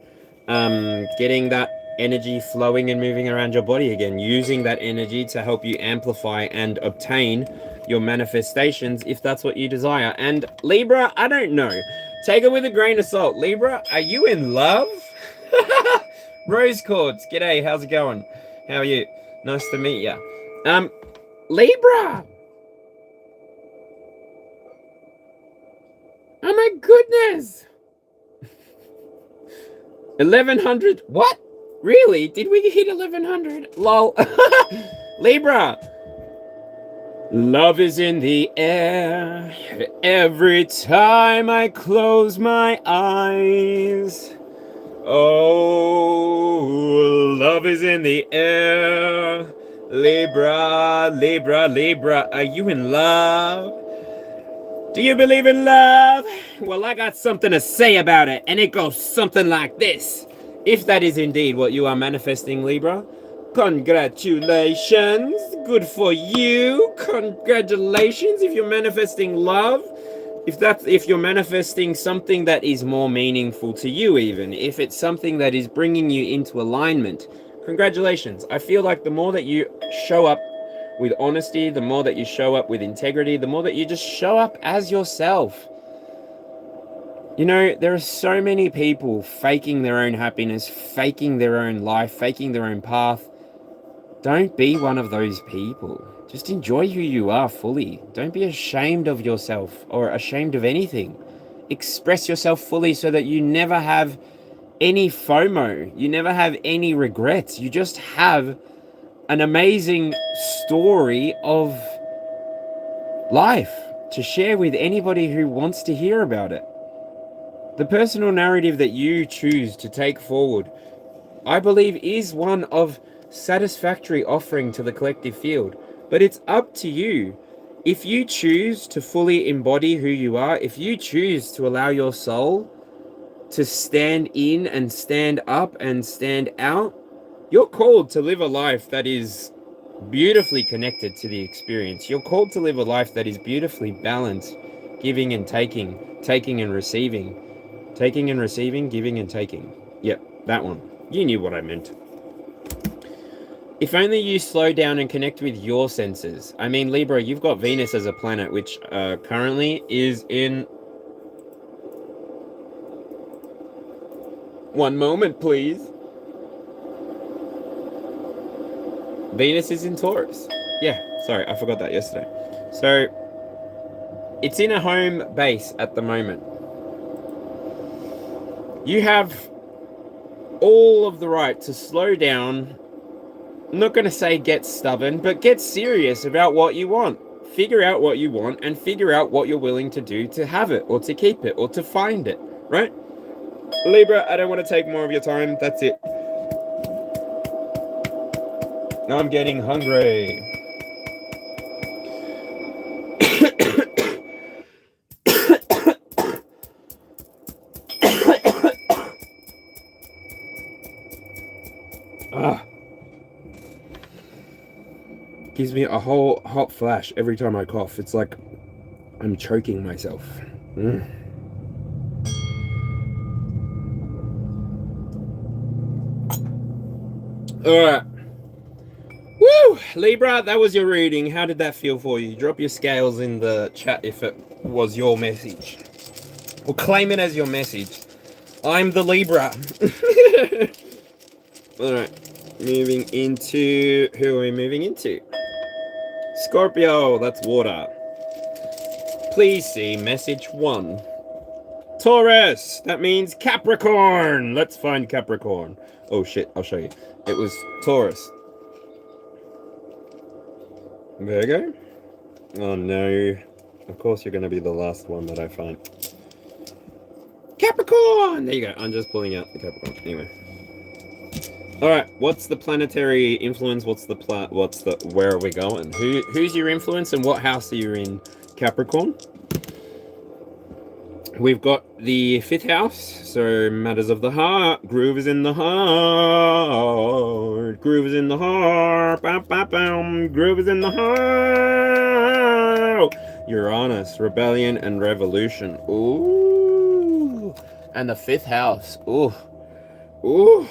Getting that energy flowing and moving around your body again, using that energy to help you amplify and obtain your manifestations if that's what you desire. And Libra, I don't know. Take it with a grain of salt. Libra, are you in love? Rose Cords, g'day, how's it going? How are you? Nice to meet ya. Libra! Oh my goodness! 1100? What? Really? Did we hit 1100? Lol. Libra. Love is in the air every time I close my eyes. Oh, love is in the air. Libra, Libra, Libra. Are you in love? Do you believe in love? Well, I got something to say about it, and it goes something like this. If that is indeed what you are manifesting, Libra, congratulations. Good for you. Congratulations if you're manifesting love. If you're manifesting something that is more meaningful to you, even if it's something that is bringing you into alignment, congratulations. I feel like the more that you show up with honesty, the more that you show up with integrity, the more that you just show up as yourself. You know, there are so many people faking their own happiness, faking their own life, faking their own path. Don't be one of those people. Just enjoy who you are fully. Don't be ashamed of yourself or ashamed of anything. Express yourself fully so that you never have any FOMO. You never have any regrets. You just have an amazing story of life to share with anybody who wants to hear about it. The personal narrative that you choose to take forward, I believe, is one of satisfactory offering to the collective field. But it's up to you. If you choose to fully embody who you are, if you choose to allow your soul to stand in and stand up and stand out, you're called to live a life that is beautifully connected to the experience. You're called to live a life that is beautifully balanced, giving and taking, taking and receiving, taking and receiving, giving and taking. Yep, that one. You knew what I meant. If only you slow down and connect with your senses. I mean, Libra, you've got Venus as a planet, which currently is in... One moment, please. Venus is in Taurus. Yeah, sorry, I forgot that yesterday. So, it's in a home base at the moment. You have all of the right to slow down. I'm not going to say get stubborn, but get serious about what you want. Figure out what you want and figure out what you're willing to do to have it or to keep it or to find it, right? Libra, I don't want to take more of your time. That's it. I'm getting hungry. Gives me a whole hot flash every time I cough. It's like I'm choking myself. Alright. Woo! Libra, that was your reading. How did that feel for you? Drop your scales in the chat if it was your message. Or claim it as your message. I'm the Libra. Alright. Moving into... Who are we moving into? Scorpio, that's water. Please see message 1. Taurus, that means Capricorn. Let's find Capricorn. Oh shit, I'll show you. It was Taurus. There you go. Oh no. Of course you're going to be the last one that I find. Capricorn! There you go. I'm just pulling out the Capricorn. Anyway. Alright, what's the planetary influence? Where are we going? Who's your influence and what house are you in, Capricorn? We've got the 5th house, so matters of the heart. Groove is in the heart. Groove is in the heart. Bam, bam, bam. Groove is in the heart. Uranus, rebellion and revolution. Ooh. And the 5th house. Ooh. Ooh.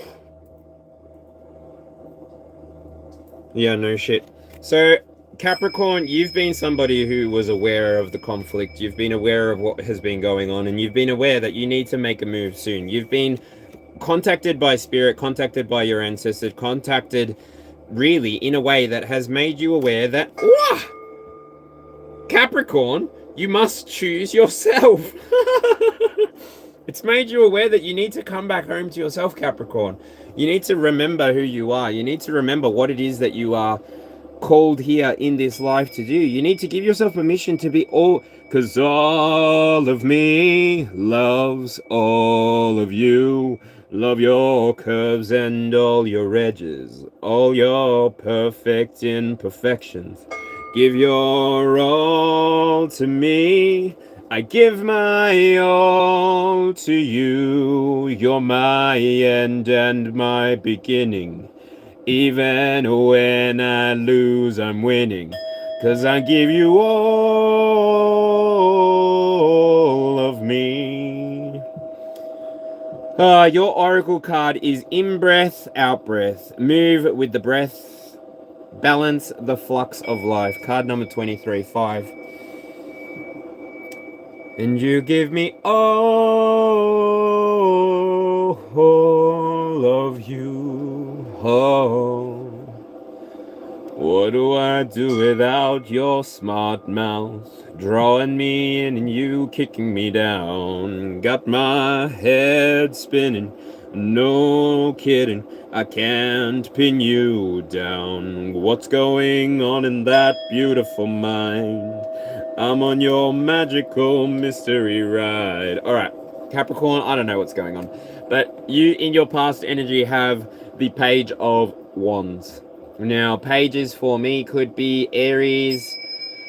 Yeah, no shit. So, Capricorn, you've been somebody who was aware of the conflict. You've been aware of what has been going on, and you've been aware that you need to make a move soon. You've been contacted by spirit, contacted by your ancestors, contacted really in a way that has made you aware that, Capricorn, you must choose yourself. It's made you aware that you need to come back home to yourself, Capricorn. You need to remember who you are. You need to remember what it is that you are called here in this life to do. You need to give yourself permission to be all, because all of me loves all of you. Love your curves and all your edges, all your perfect imperfections. Give your all to me. I give my all to you. You're my end and my beginning. Even when I lose, I'm winning. 'Cause I give you all of me. Your oracle card is in breath, out breath. Move with the breath. Balance the flux of life. Card number 23, 5. And you give me all of you. Oh. What do I do without your smart mouth? Drawing me in and you kicking me down. Got my head spinning, no kidding. I can't pin you down. What's going on in that beautiful mind? I'm on your magical mystery ride. Alright, Capricorn, I don't know what's going on. But you, in your past energy, have the Page of Wands. Now, pages for me could be Aries,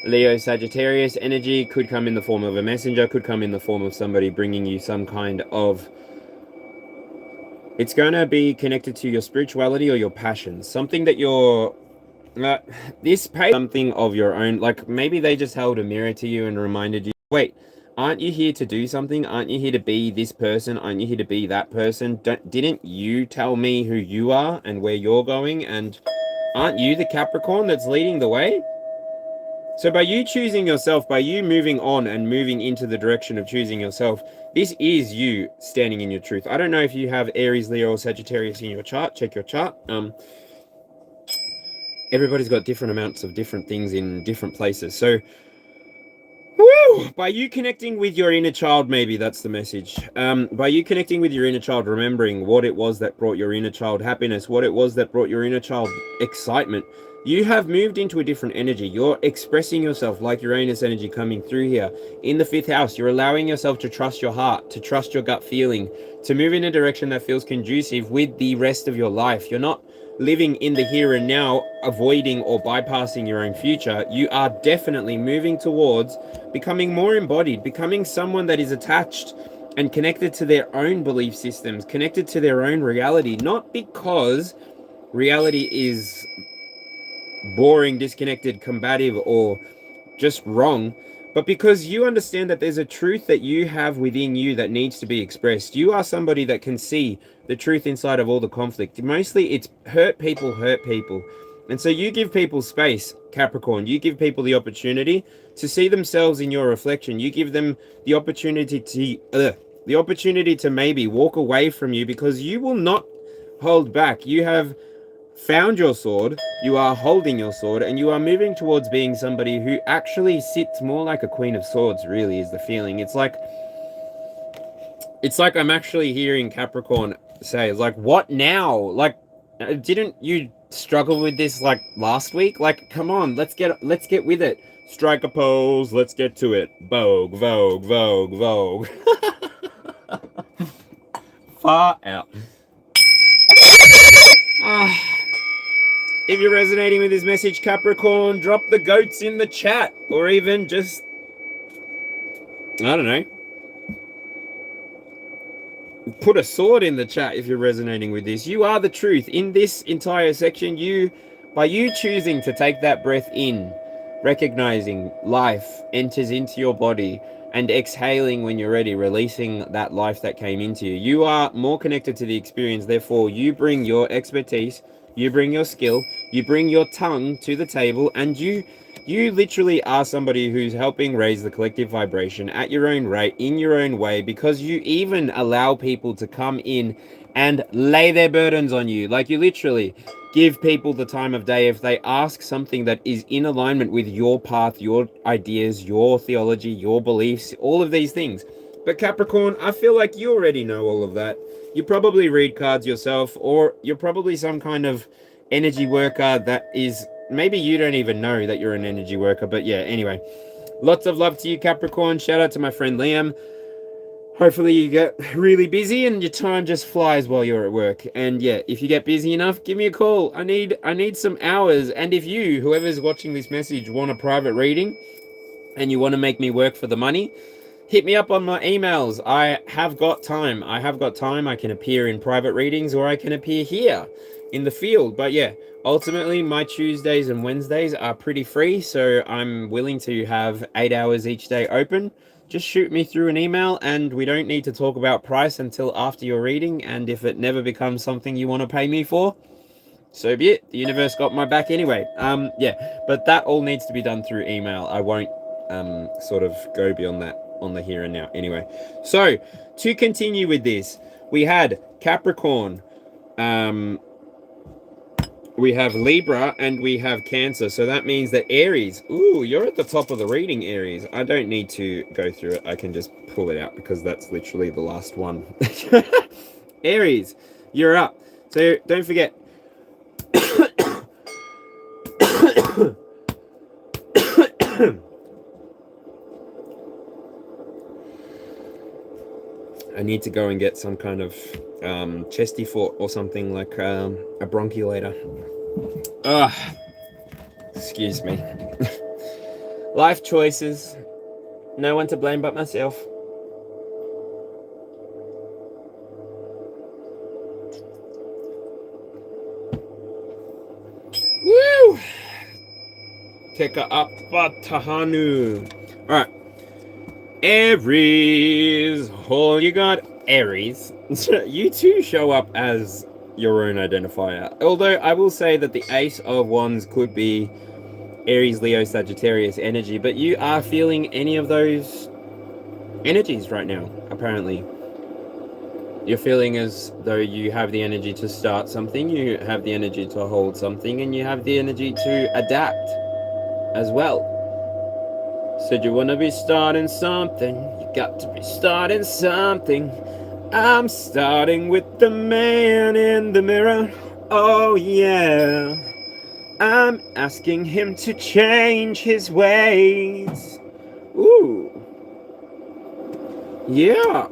Leo, Sagittarius energy, could come in the form of a messenger, could come in the form of somebody bringing you some kind of... It's going to be connected to your spirituality or your passions. Something that you're... this page, something of your own, like maybe they just held a mirror to you and reminded you, wait, aren't you here to do something? Aren't you here to be this person? Aren't you here to be that person? Didn't you tell me who you are and where you're going? And aren't you the Capricorn that's leading the way? So by you choosing yourself, by you moving on and moving into the direction of choosing yourself, this is you standing in your truth. I don't know if you have Aries, Leo, or Sagittarius in your chart. Check your chart. Everybody's got different amounts of different things in different places. So, woo! By you connecting with your inner child, maybe that's the message. By you connecting with your inner child, remembering what it was that brought your inner child happiness, what it was that brought your inner child excitement, you have moved into a different energy. You're expressing yourself like Uranus energy coming through here. In the 5th house, you're allowing yourself to trust your heart, to trust your gut feeling, to move in a direction that feels conducive with the rest of your life. You're not living in the here and now, avoiding or bypassing your own future. You are definitely moving towards becoming more embodied, becoming someone that is attached and connected to their own belief systems, connected to their own reality, not because reality is boring, disconnected, combative, or just wrong, but because you understand that there's a truth that you have within you that needs to be expressed. You are somebody that can see the truth inside of all the conflict. Mostly it's hurt people. And so you give people space, Capricorn. You give people the opportunity to see themselves in your reflection. You give them the opportunity to maybe walk away from you, because you will not hold back. You have found your sword, you are holding your sword, and you are moving towards being somebody who actually sits more like a Queen of Swords, really, is the feeling. It's like I'm actually hearing Capricorn say, it's like, what now? Like, didn't you struggle with this like last week? Like, come on, let's get with it. Strike a pose, let's get to it. Vogue, vogue, vogue, vogue. Far out. If you're resonating with this message, Capricorn, drop the goats in the chat, or even just, I don't know, put a sword in the chat if you're resonating with this. You are the truth. In this entire section, by you choosing to take that breath in, recognizing life enters into your body, and exhaling when you're ready, releasing that life that came into you, you are more connected to the experience. Therefore, you bring your expertise, you bring your skill, you bring your tongue to the table, and you literally are somebody who's helping raise the collective vibration at your own rate, in your own way, because you even allow people to come in and lay their burdens on you. Like, you literally give people the time of day if they ask something that is in alignment with your path, your ideas, your theology, your beliefs, all of these things. But Capricorn, I feel like you already know all of that. You probably read cards yourself, or you're probably some kind of energy worker that is, maybe you don't even know that you're an energy worker. But yeah, anyway, lots of love to you, Capricorn. Shout out to my friend Liam. Hopefully you get really busy and your time just flies while you're at work. And yeah, if you get busy enough, give me a call. I need some hours. And if you, whoever's watching this message, want a private reading and you want to make me work for the money, hit me up on my emails. I have got time. I can appear in private readings, or I can appear here in the field. But yeah, ultimately my Tuesdays and Wednesdays are pretty free, so I'm willing to have 8 hours each day open. Just shoot me through an email, and we don't need to talk about price until after your reading. And if it never becomes something you want to pay me for, so be it. The universe got my back anyway. Yeah, but that all needs to be done through email. I won't sort of go beyond that on the here and now. Anyway, so to continue with this, we had Capricorn, we have Libra, and we have Cancer. So that means that Aries, ooh, you're at the top of the reading, Aries. I don't need to go through it. I can just pull it out because that's literally the last one. Aries, you're up. So don't forget. I need to go and get some kind of chesty fort or something, like a bronchulator. Excuse me. Life choices. No one to blame but myself. Woo! Teka up Tahanu. Alright. Aries. All you got, Aries. You too show up as your own identifier. Although I will say that the Ace of Wands could be Aries, Leo, Sagittarius energy, but you are feeling any of those energies right now, apparently. You're feeling as though you have the energy to start something, you have the energy to hold something, and you have the energy to adapt as well. Said you want to be starting something, you got to be starting something. I'm starting with the man in the mirror, oh yeah. I'm asking him to change his ways. Ooh. Yeah.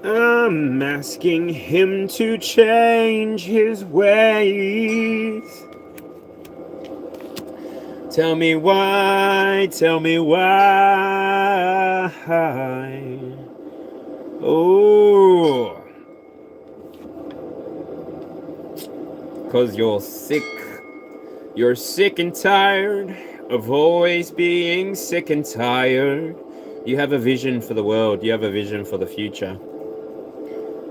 I'm asking him to change his ways. Tell me why, tell me why. Oh. 'Cause you're sick. You're sick and tired of always being sick and tired. You have a vision for the world. You have a vision for the future.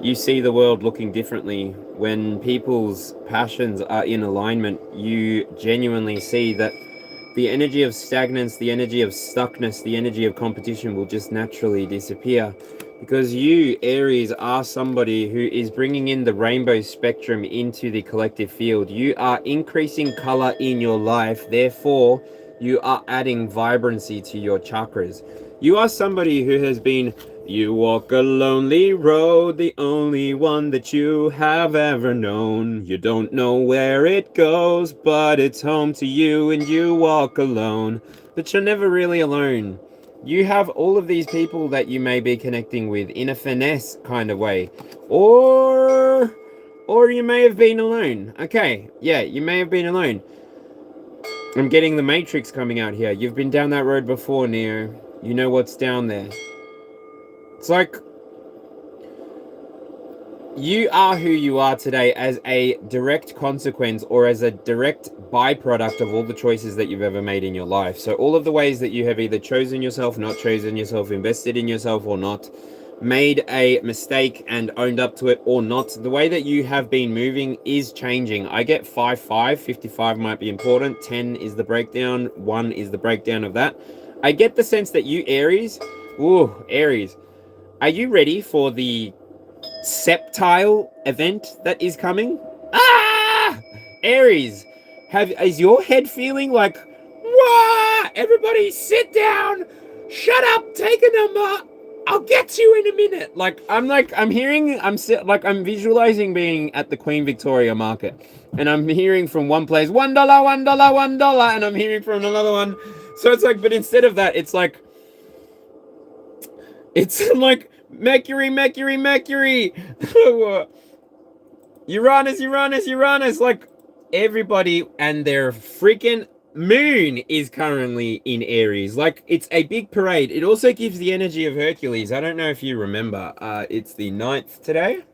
You see the world looking differently. When people's passions are in alignment, you genuinely see that the energy of stagnance, the energy of stuckness, the energy of competition will just naturally disappear. Because you, Aries, are somebody who is bringing in the rainbow spectrum into the collective field. You are increasing color in your life. Therefore, you are adding vibrancy to your chakras. You are somebody who has been, you walk a lonely road, the only one that you have ever known. You don't know where it goes, but it's home to you, and you walk alone. But you're never really alone. You have all of these people that you may be connecting with in a finesse kind of way. Or you may have been alone. Okay, yeah, you may have been alone. I'm getting the Matrix coming out here. You've been down that road before, Neo. You know what's down there. It's like you are who you are today as a direct consequence or as a direct byproduct of all the choices that you've ever made in your life. So all of the ways that you have either chosen yourself, not chosen yourself, invested in yourself or not, made a mistake and owned up to it or not, the way that you have been moving is changing. I get 5-5, 55 might be important, 10 is the breakdown, 1 is the breakdown of that. I get the sense that you, Aries, Aries, are you ready for the septile event that is coming? Aries, is your head feeling like, wah, everybody sit down, shut up, take a number. I'll get to you in a minute. I'm visualizing being at the Queen Victoria Market, and I'm hearing from one place $1, $1, $1, and I'm hearing from another one. So it's like, but instead of that, it's like Mercury, Mercury, Mercury, Uranus, Uranus, Uranus. Like everybody and their freaking moon is currently in Aries. Like it's a big parade. It also gives the energy of Hercules. I don't know if you remember. It's the 9th today.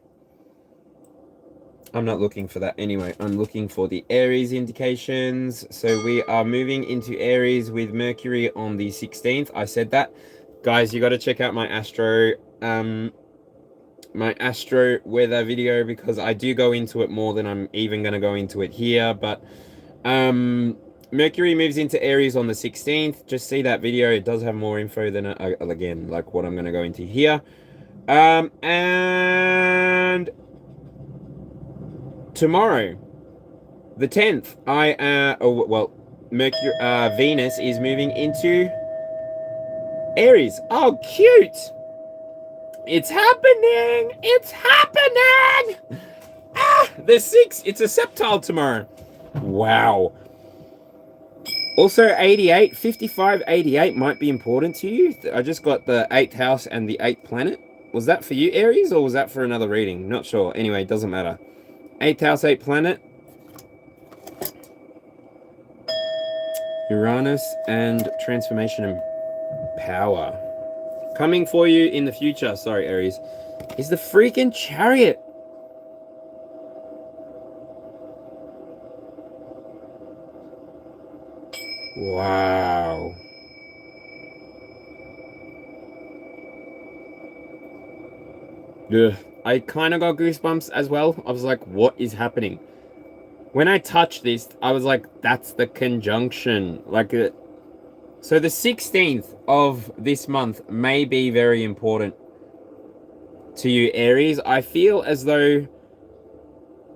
I'm not looking for that anyway. I'm looking for the Aries indications. So we are moving into Aries with Mercury on the 16th. I said that. Guys, you got to check out my astro weather video, because I do go into it more than I'm even going to go into it here. But Mercury moves into Aries on the 16th. Just see that video. It does have more info than again, like what I'm going to go into here. And tomorrow, the 10th, Venus is moving into Aries. Oh, cute. It's happening. It's happening. The 6th. It's a septile tomorrow. Wow. Also, 88, 55, 88 might be important to you. I just got the 8th house and the 8th planet. Was that for you, Aries, or was that for another reading? Not sure. Anyway, it doesn't matter. 8th house, 8th planet. Uranus and transformation and power. Coming for you in the future, sorry, Aries, is the freaking Chariot. Wow. Ugh. I kind of got goosebumps as well. I was like, what is happening? When I touched this, I was like, that's the conjunction. So the 16th of this month may be very important to you, Aries. I feel as though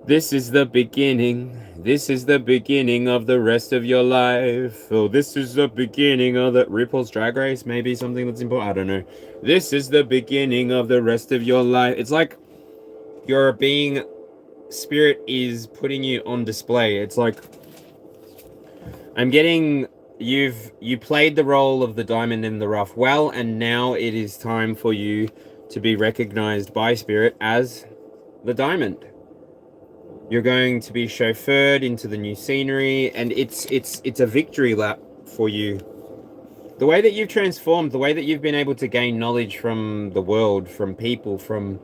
this is the beginning. This is the beginning of the rest of your life. Oh, this is the beginning of the RuPaul's Drag Race. Maybe something that's important. I don't know. This is the beginning of the rest of your life. It's like your being, spirit is putting you on display. It's like I'm getting... You played the role of the diamond in the rough well, and now it is time for you to be recognized by spirit as the diamond. You're going to be chauffeured into the new scenery, and it's a victory lap for you. The way that you've transformed, the way that you've been able to gain knowledge from the world, from people, from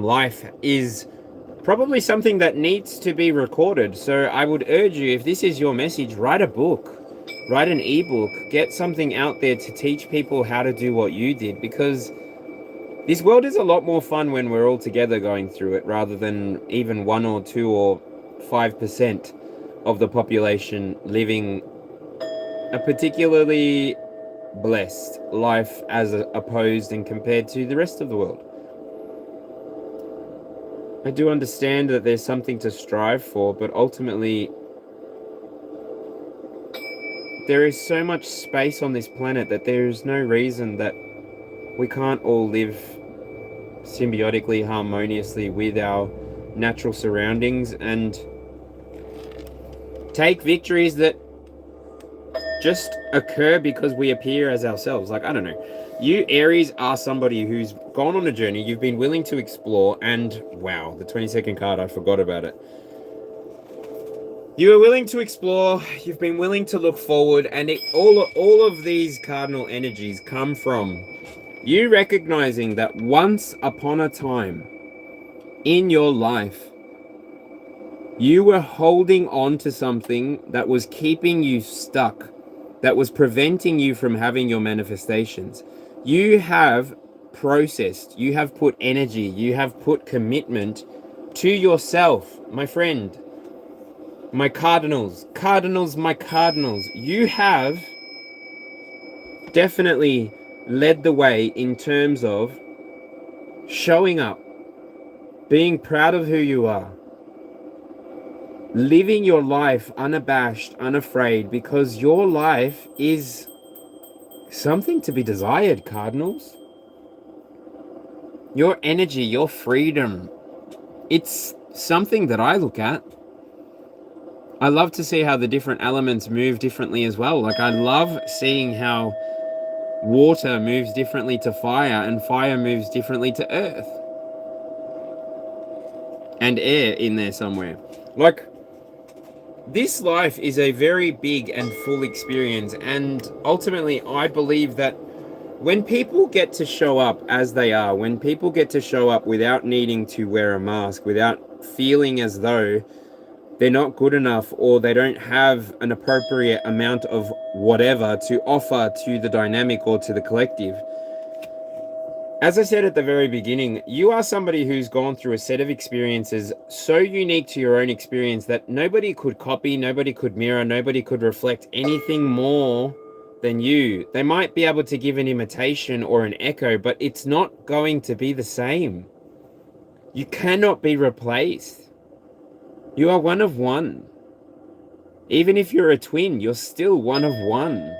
life, is probably something that needs to be recorded. So I would urge you, if this is your message, write a book. Write an ebook, get something out there to teach people how to do what you did, because this world is a lot more fun when we're all together going through it, rather than even 1 or 2 or 5% of the population living a particularly blessed life as opposed and compared to the rest of the world. I do understand that there's something to strive for, but ultimately there is so much space on this planet that there is no reason that we can't all live symbiotically, harmoniously with our natural surroundings and take victories that just occur because we appear as ourselves. Like, I don't know. You, Aries, are somebody who's gone on a journey. You've been willing to explore, and wow, the 22nd card, I forgot about it. You are willing to explore, you've been willing to look forward, and all of these cardinal energies come from you recognizing that once upon a time in your life, you were holding on to something that was keeping you stuck, that was preventing you from having your manifestations. You have processed, you have put energy, you have put commitment to yourself, my friend. My Cardinals, my Cardinals, you have definitely led the way in terms of showing up, being proud of who you are, living your life unabashed, unafraid, because your life is something to be desired, Cardinals. Your energy, your freedom. It's something that I look at. I love to see how the different elements move differently as well. Like, I love seeing how water moves differently to fire and fire moves differently to earth. And air in there somewhere. Like, this life is a very big and full experience, and ultimately I believe that when people get to show up as they are, when people get to show up without needing to wear a mask, without feeling as though they're not good enough or they don't have an appropriate amount of whatever to offer to the dynamic or to the collective. As I said at the very beginning, you are somebody who's gone through a set of experiences so unique to your own experience that nobody could copy, nobody could mirror, nobody could reflect anything more than you. They might be able to give an imitation or an echo, but it's not going to be the same. You cannot be replaced. You are one of one. Even if you're a twin, you're still one of one.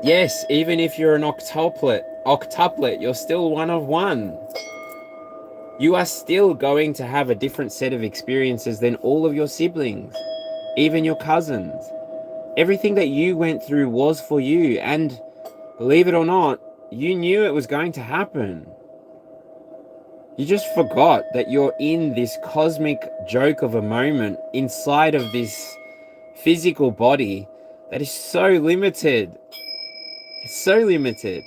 Yes, even if you're an octuplet, you're still one of one. You are still going to have a different set of experiences than all of your siblings, even your cousins. Everything that you went through was for you, and believe it or not, you knew it was going to happen. You just forgot that you're in this cosmic joke of a moment inside of this physical body that is so limited. It's so limited.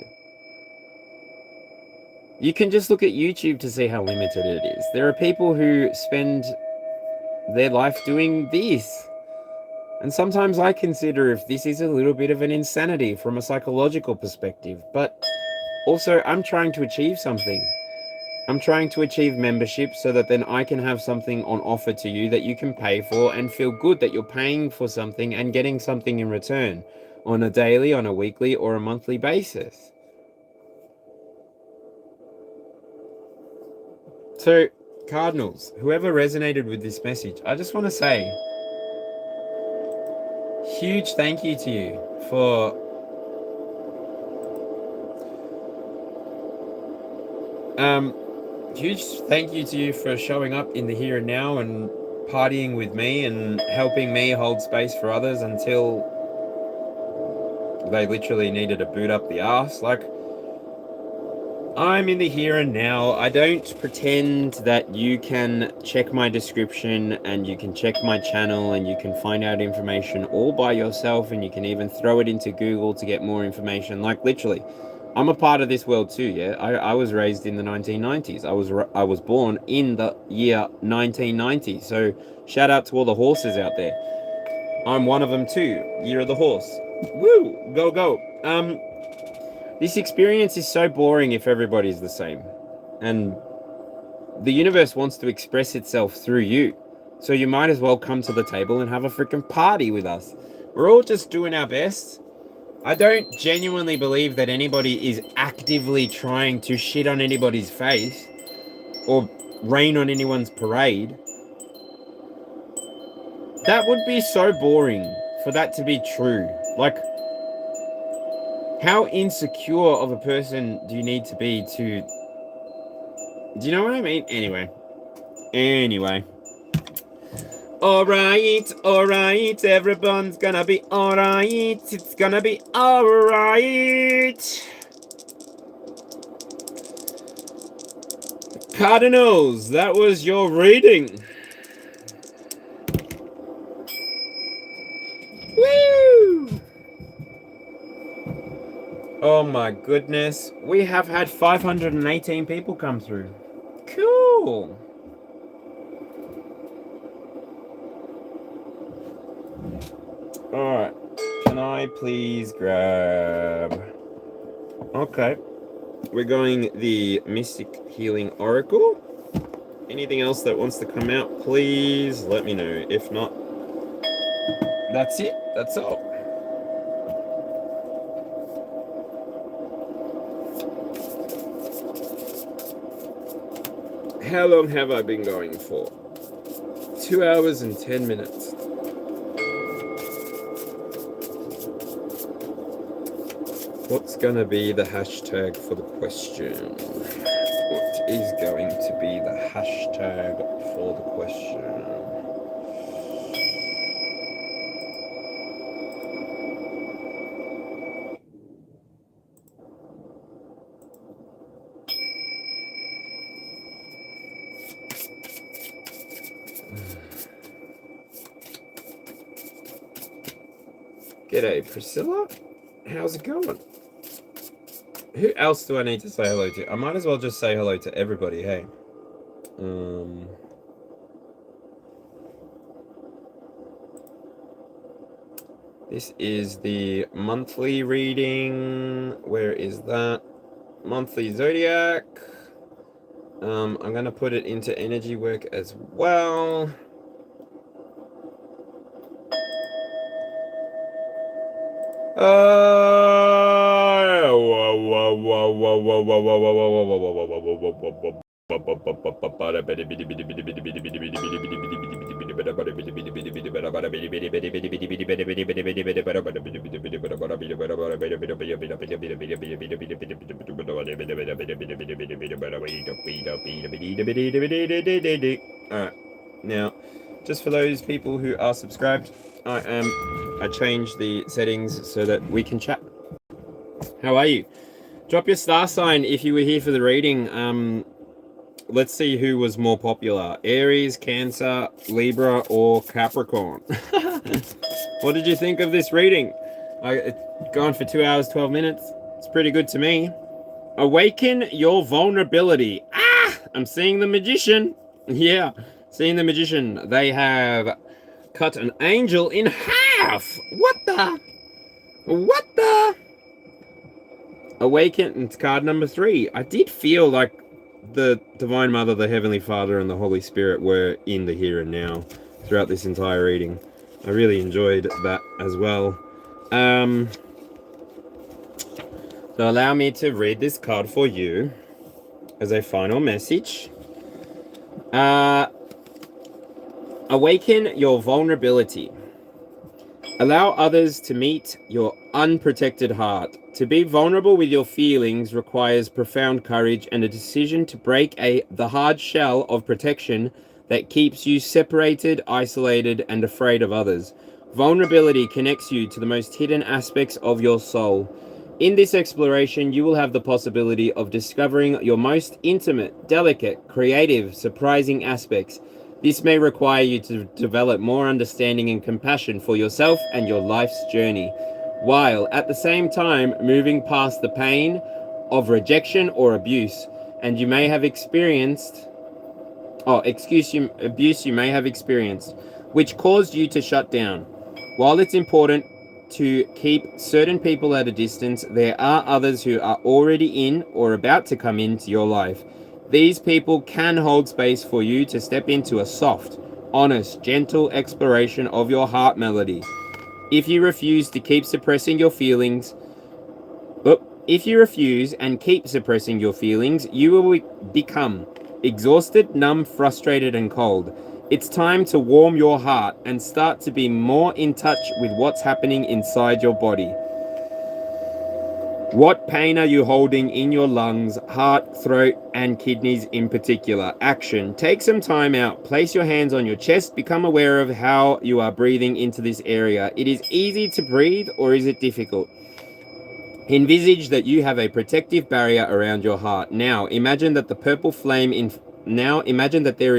You can just look at YouTube to see how limited it is. There are people who spend their life doing this. And sometimes I consider if this is a little bit of an insanity from a psychological perspective. But also, I'm trying to achieve something. I'm trying to achieve membership so that then I can have something on offer to you that you can pay for and feel good that you're paying for something and getting something in return on a daily, on a weekly, or a monthly basis. So, Cardinals, whoever resonated with this message, I just want to say huge thank you to you for huge thank you to you for showing up in the here and now and partying with me and helping me hold space for others until they literally needed to boot up the arse. Like, I'm in the here and now. I don't pretend that you can check my description and you can check my channel and you can find out information all by yourself, and you can even throw it into Google to get more information. Like, literally, I'm a part of this world too, yeah? I was raised in the 1990s. I was born in the year 1990. So shout out to all the horses out there. I'm one of them too. Year of the horse. Woo! Go, go. This experience is so boring if everybody's the same. And the universe wants to express itself through you. So you might as well come to the table and have a freaking party with us. We're all just doing our best. I don't genuinely believe that anybody is actively trying to shit on anybody's face or rain on anyone's parade. That would be so boring for that to be true. Like, how insecure of a person do you need to be to... Do you know what I mean? Anyway. Alright, everyone's gonna be alright. It's gonna be alright. Cardinals, that was your reading. Woo! Oh my goodness. We have had 518 people come through. Cool. Alright. Can I please grab... Okay. We're going the Mystic Healing Oracle. Anything else that wants to come out, please let me know. If not, that's it. That's all. How long have I been going for? 2 hours and 10 minutes. What's going to be the hashtag for the question? What is going to be the hashtag for the question? G'day, Priscilla. How's it going? Who else do I need to say hello to? I might as well just say hello to everybody, hey. This is the monthly reading. Where is that? Monthly zodiac. I'm going to put it into energy work as well. Alright, now, just for those people who are subscribed, I changed the settings so that we can chat. How are you? Drop your star sign if you were here for the reading. Let's see who was more popular. Aries, Cancer, Libra, or Capricorn. What did you think of this reading? It's gone for 2 hours, 12 minutes. It's pretty good to me. Awaken your vulnerability. I'm seeing the Magician. Yeah, seeing the Magician. They have cut an angel in half. What the? Awaken. It's card number 3. I did feel like the Divine Mother, the Heavenly Father, and the Holy Spirit were in the here and now throughout this entire reading. I really enjoyed that as well. So allow me to read this card for you as a final message. Awaken your vulnerability. Allow others to meet your unprotected heart. To be vulnerable with your feelings requires profound courage and a decision to break the hard shell of protection that keeps you separated, isolated, and afraid of others. Vulnerability connects you to the most hidden aspects of your soul. In this exploration, you will have the possibility of discovering your most intimate, delicate, creative, surprising aspects. This may require you to develop more understanding and compassion for yourself and your life's journey, while at the same time moving past the pain of rejection or abuse, and you may have experienced, abuse you may have experienced, which caused you to shut down. While it's important to keep certain people at a distance, there are others who are already in or about to come into your life. These people can hold space for you to step into a soft, honest, gentle exploration of your heart melody. If you refuse and keep suppressing your feelings, you will become exhausted, numb, frustrated, and cold. It's time to warm your heart and start to be more in touch with what's happening inside your body. What pain are you holding in your lungs, heart, throat, and kidneys in particular? Action. Take some time out. Place your hands on your chest. Become aware of how you are breathing into this area. It is easy to breathe, or is it difficult? Envisage that you have a protective barrier around your heart. Now imagine that there is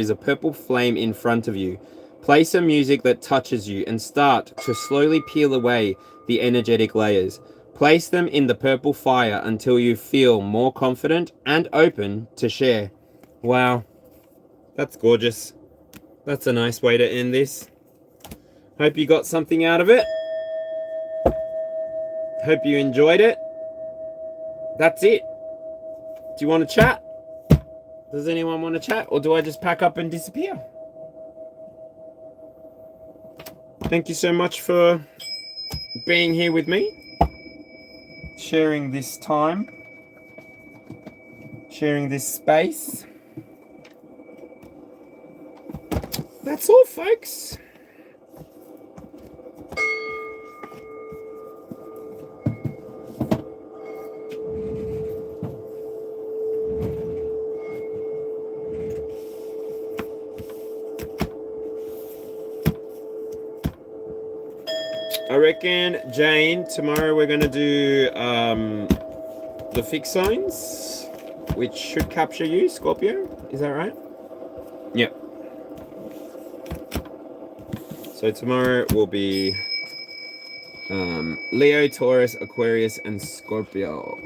a purple flame in front of you. Play some music that touches you and start to slowly peel away the energetic layers. Place them in the purple fire until you feel more confident and open to share. Wow, that's gorgeous. That's a nice way to end this. Hope you got something out of it. Hope you enjoyed it. That's it. Do you want to chat? Does anyone want to chat, or do I just pack up and disappear? Thank you so much for being here with me. Sharing this time, sharing this space. That's all, folks. reckon, Jane, tomorrow we're going to do the fixed signs, which should capture you, Scorpio. Is that right? Yep. So tomorrow will be Leo, Taurus, Aquarius, and Scorpio.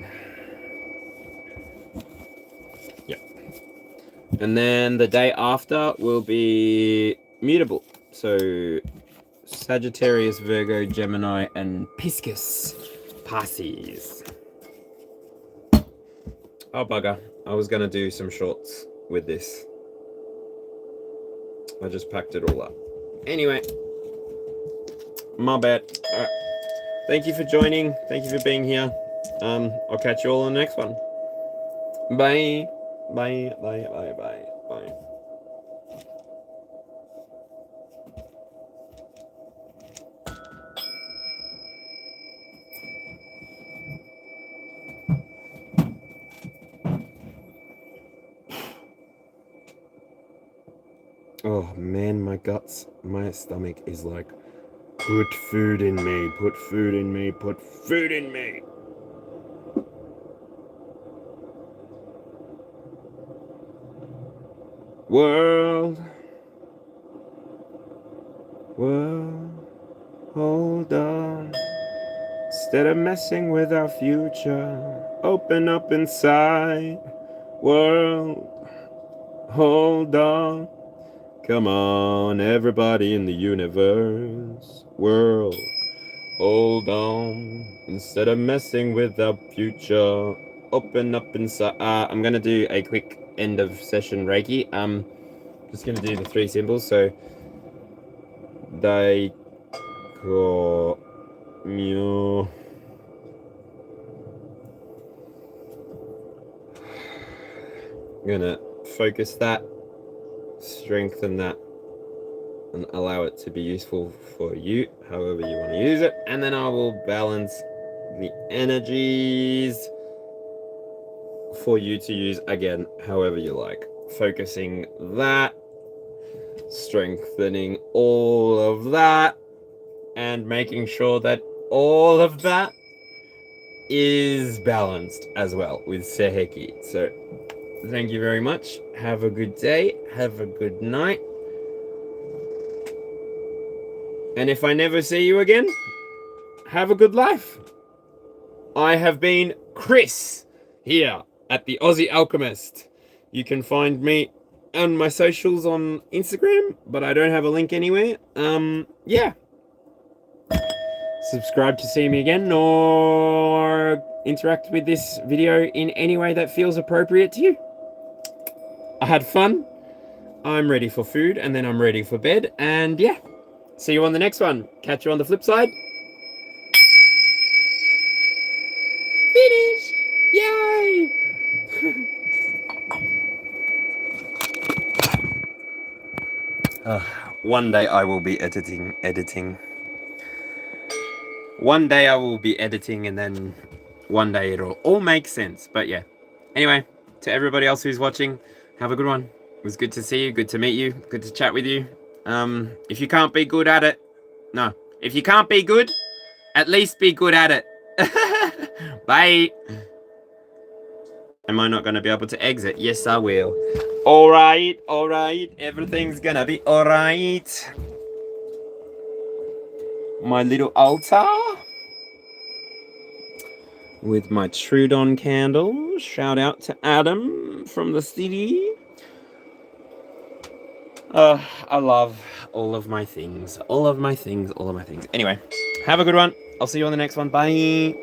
Yep. And then the day after will be mutable. So Sagittarius, Virgo, Gemini, and Piscis. Pisces. Oh, bugger. I was going to do some shorts with this. I just packed it all up. Anyway. My bad. All right. Thank you for joining. Thank you for being here. I'll catch you all on the next one. Bye. Bye. Bye. Bye. Bye. Bye. Oh man, my guts, my stomach is like, put food in me, put food in me, put food in me. World, hold on. Instead of messing with our future, open up inside. World, hold on. Come on, everybody in the universe. World, hold on. Instead of messing with our future, open up inside. I'm going to do a quick end of session Reiki. Just going to do the 3 symbols. So, Dai, Ko, Myo. I'm going to focus that, strengthen that, and allow it to be useful for you, however you want to use it. And then I will balance the energies for you to use again, however you like. Focusing that, strengthening all of that, and making sure that all of that is balanced as well with Seheki. So thank you very much. Have a good day. Have a good night. And if I never see you again, have a good life. I have been Chris here at the Aussie Alchemist. You can find me on my socials on Instagram, but I don't have a link anywhere. Yeah. Subscribe to see me again, or interact with this video in any way that feels appropriate to you. I had fun. I'm ready for food, and then I'm ready for bed. And yeah, see you on the next one. Catch you on the flip side. Finish! Yay! One day I will be editing. One day I will be editing, and then one day it'll all make sense. But yeah. Anyway, to everybody else who's watching, have a good one. It was good to see you, good to meet you, good to chat with you. If you can't be good at it, no. If you can't be good, at least be good at it. Bye. Am I not going to be able to exit? Yes, I will. All right. Everything's going to be all right. My little altar with my Trudon candle. Shout out to Adam from the city. I love all of my things. Anyway, have a good one. I'll see you on the next one. Bye.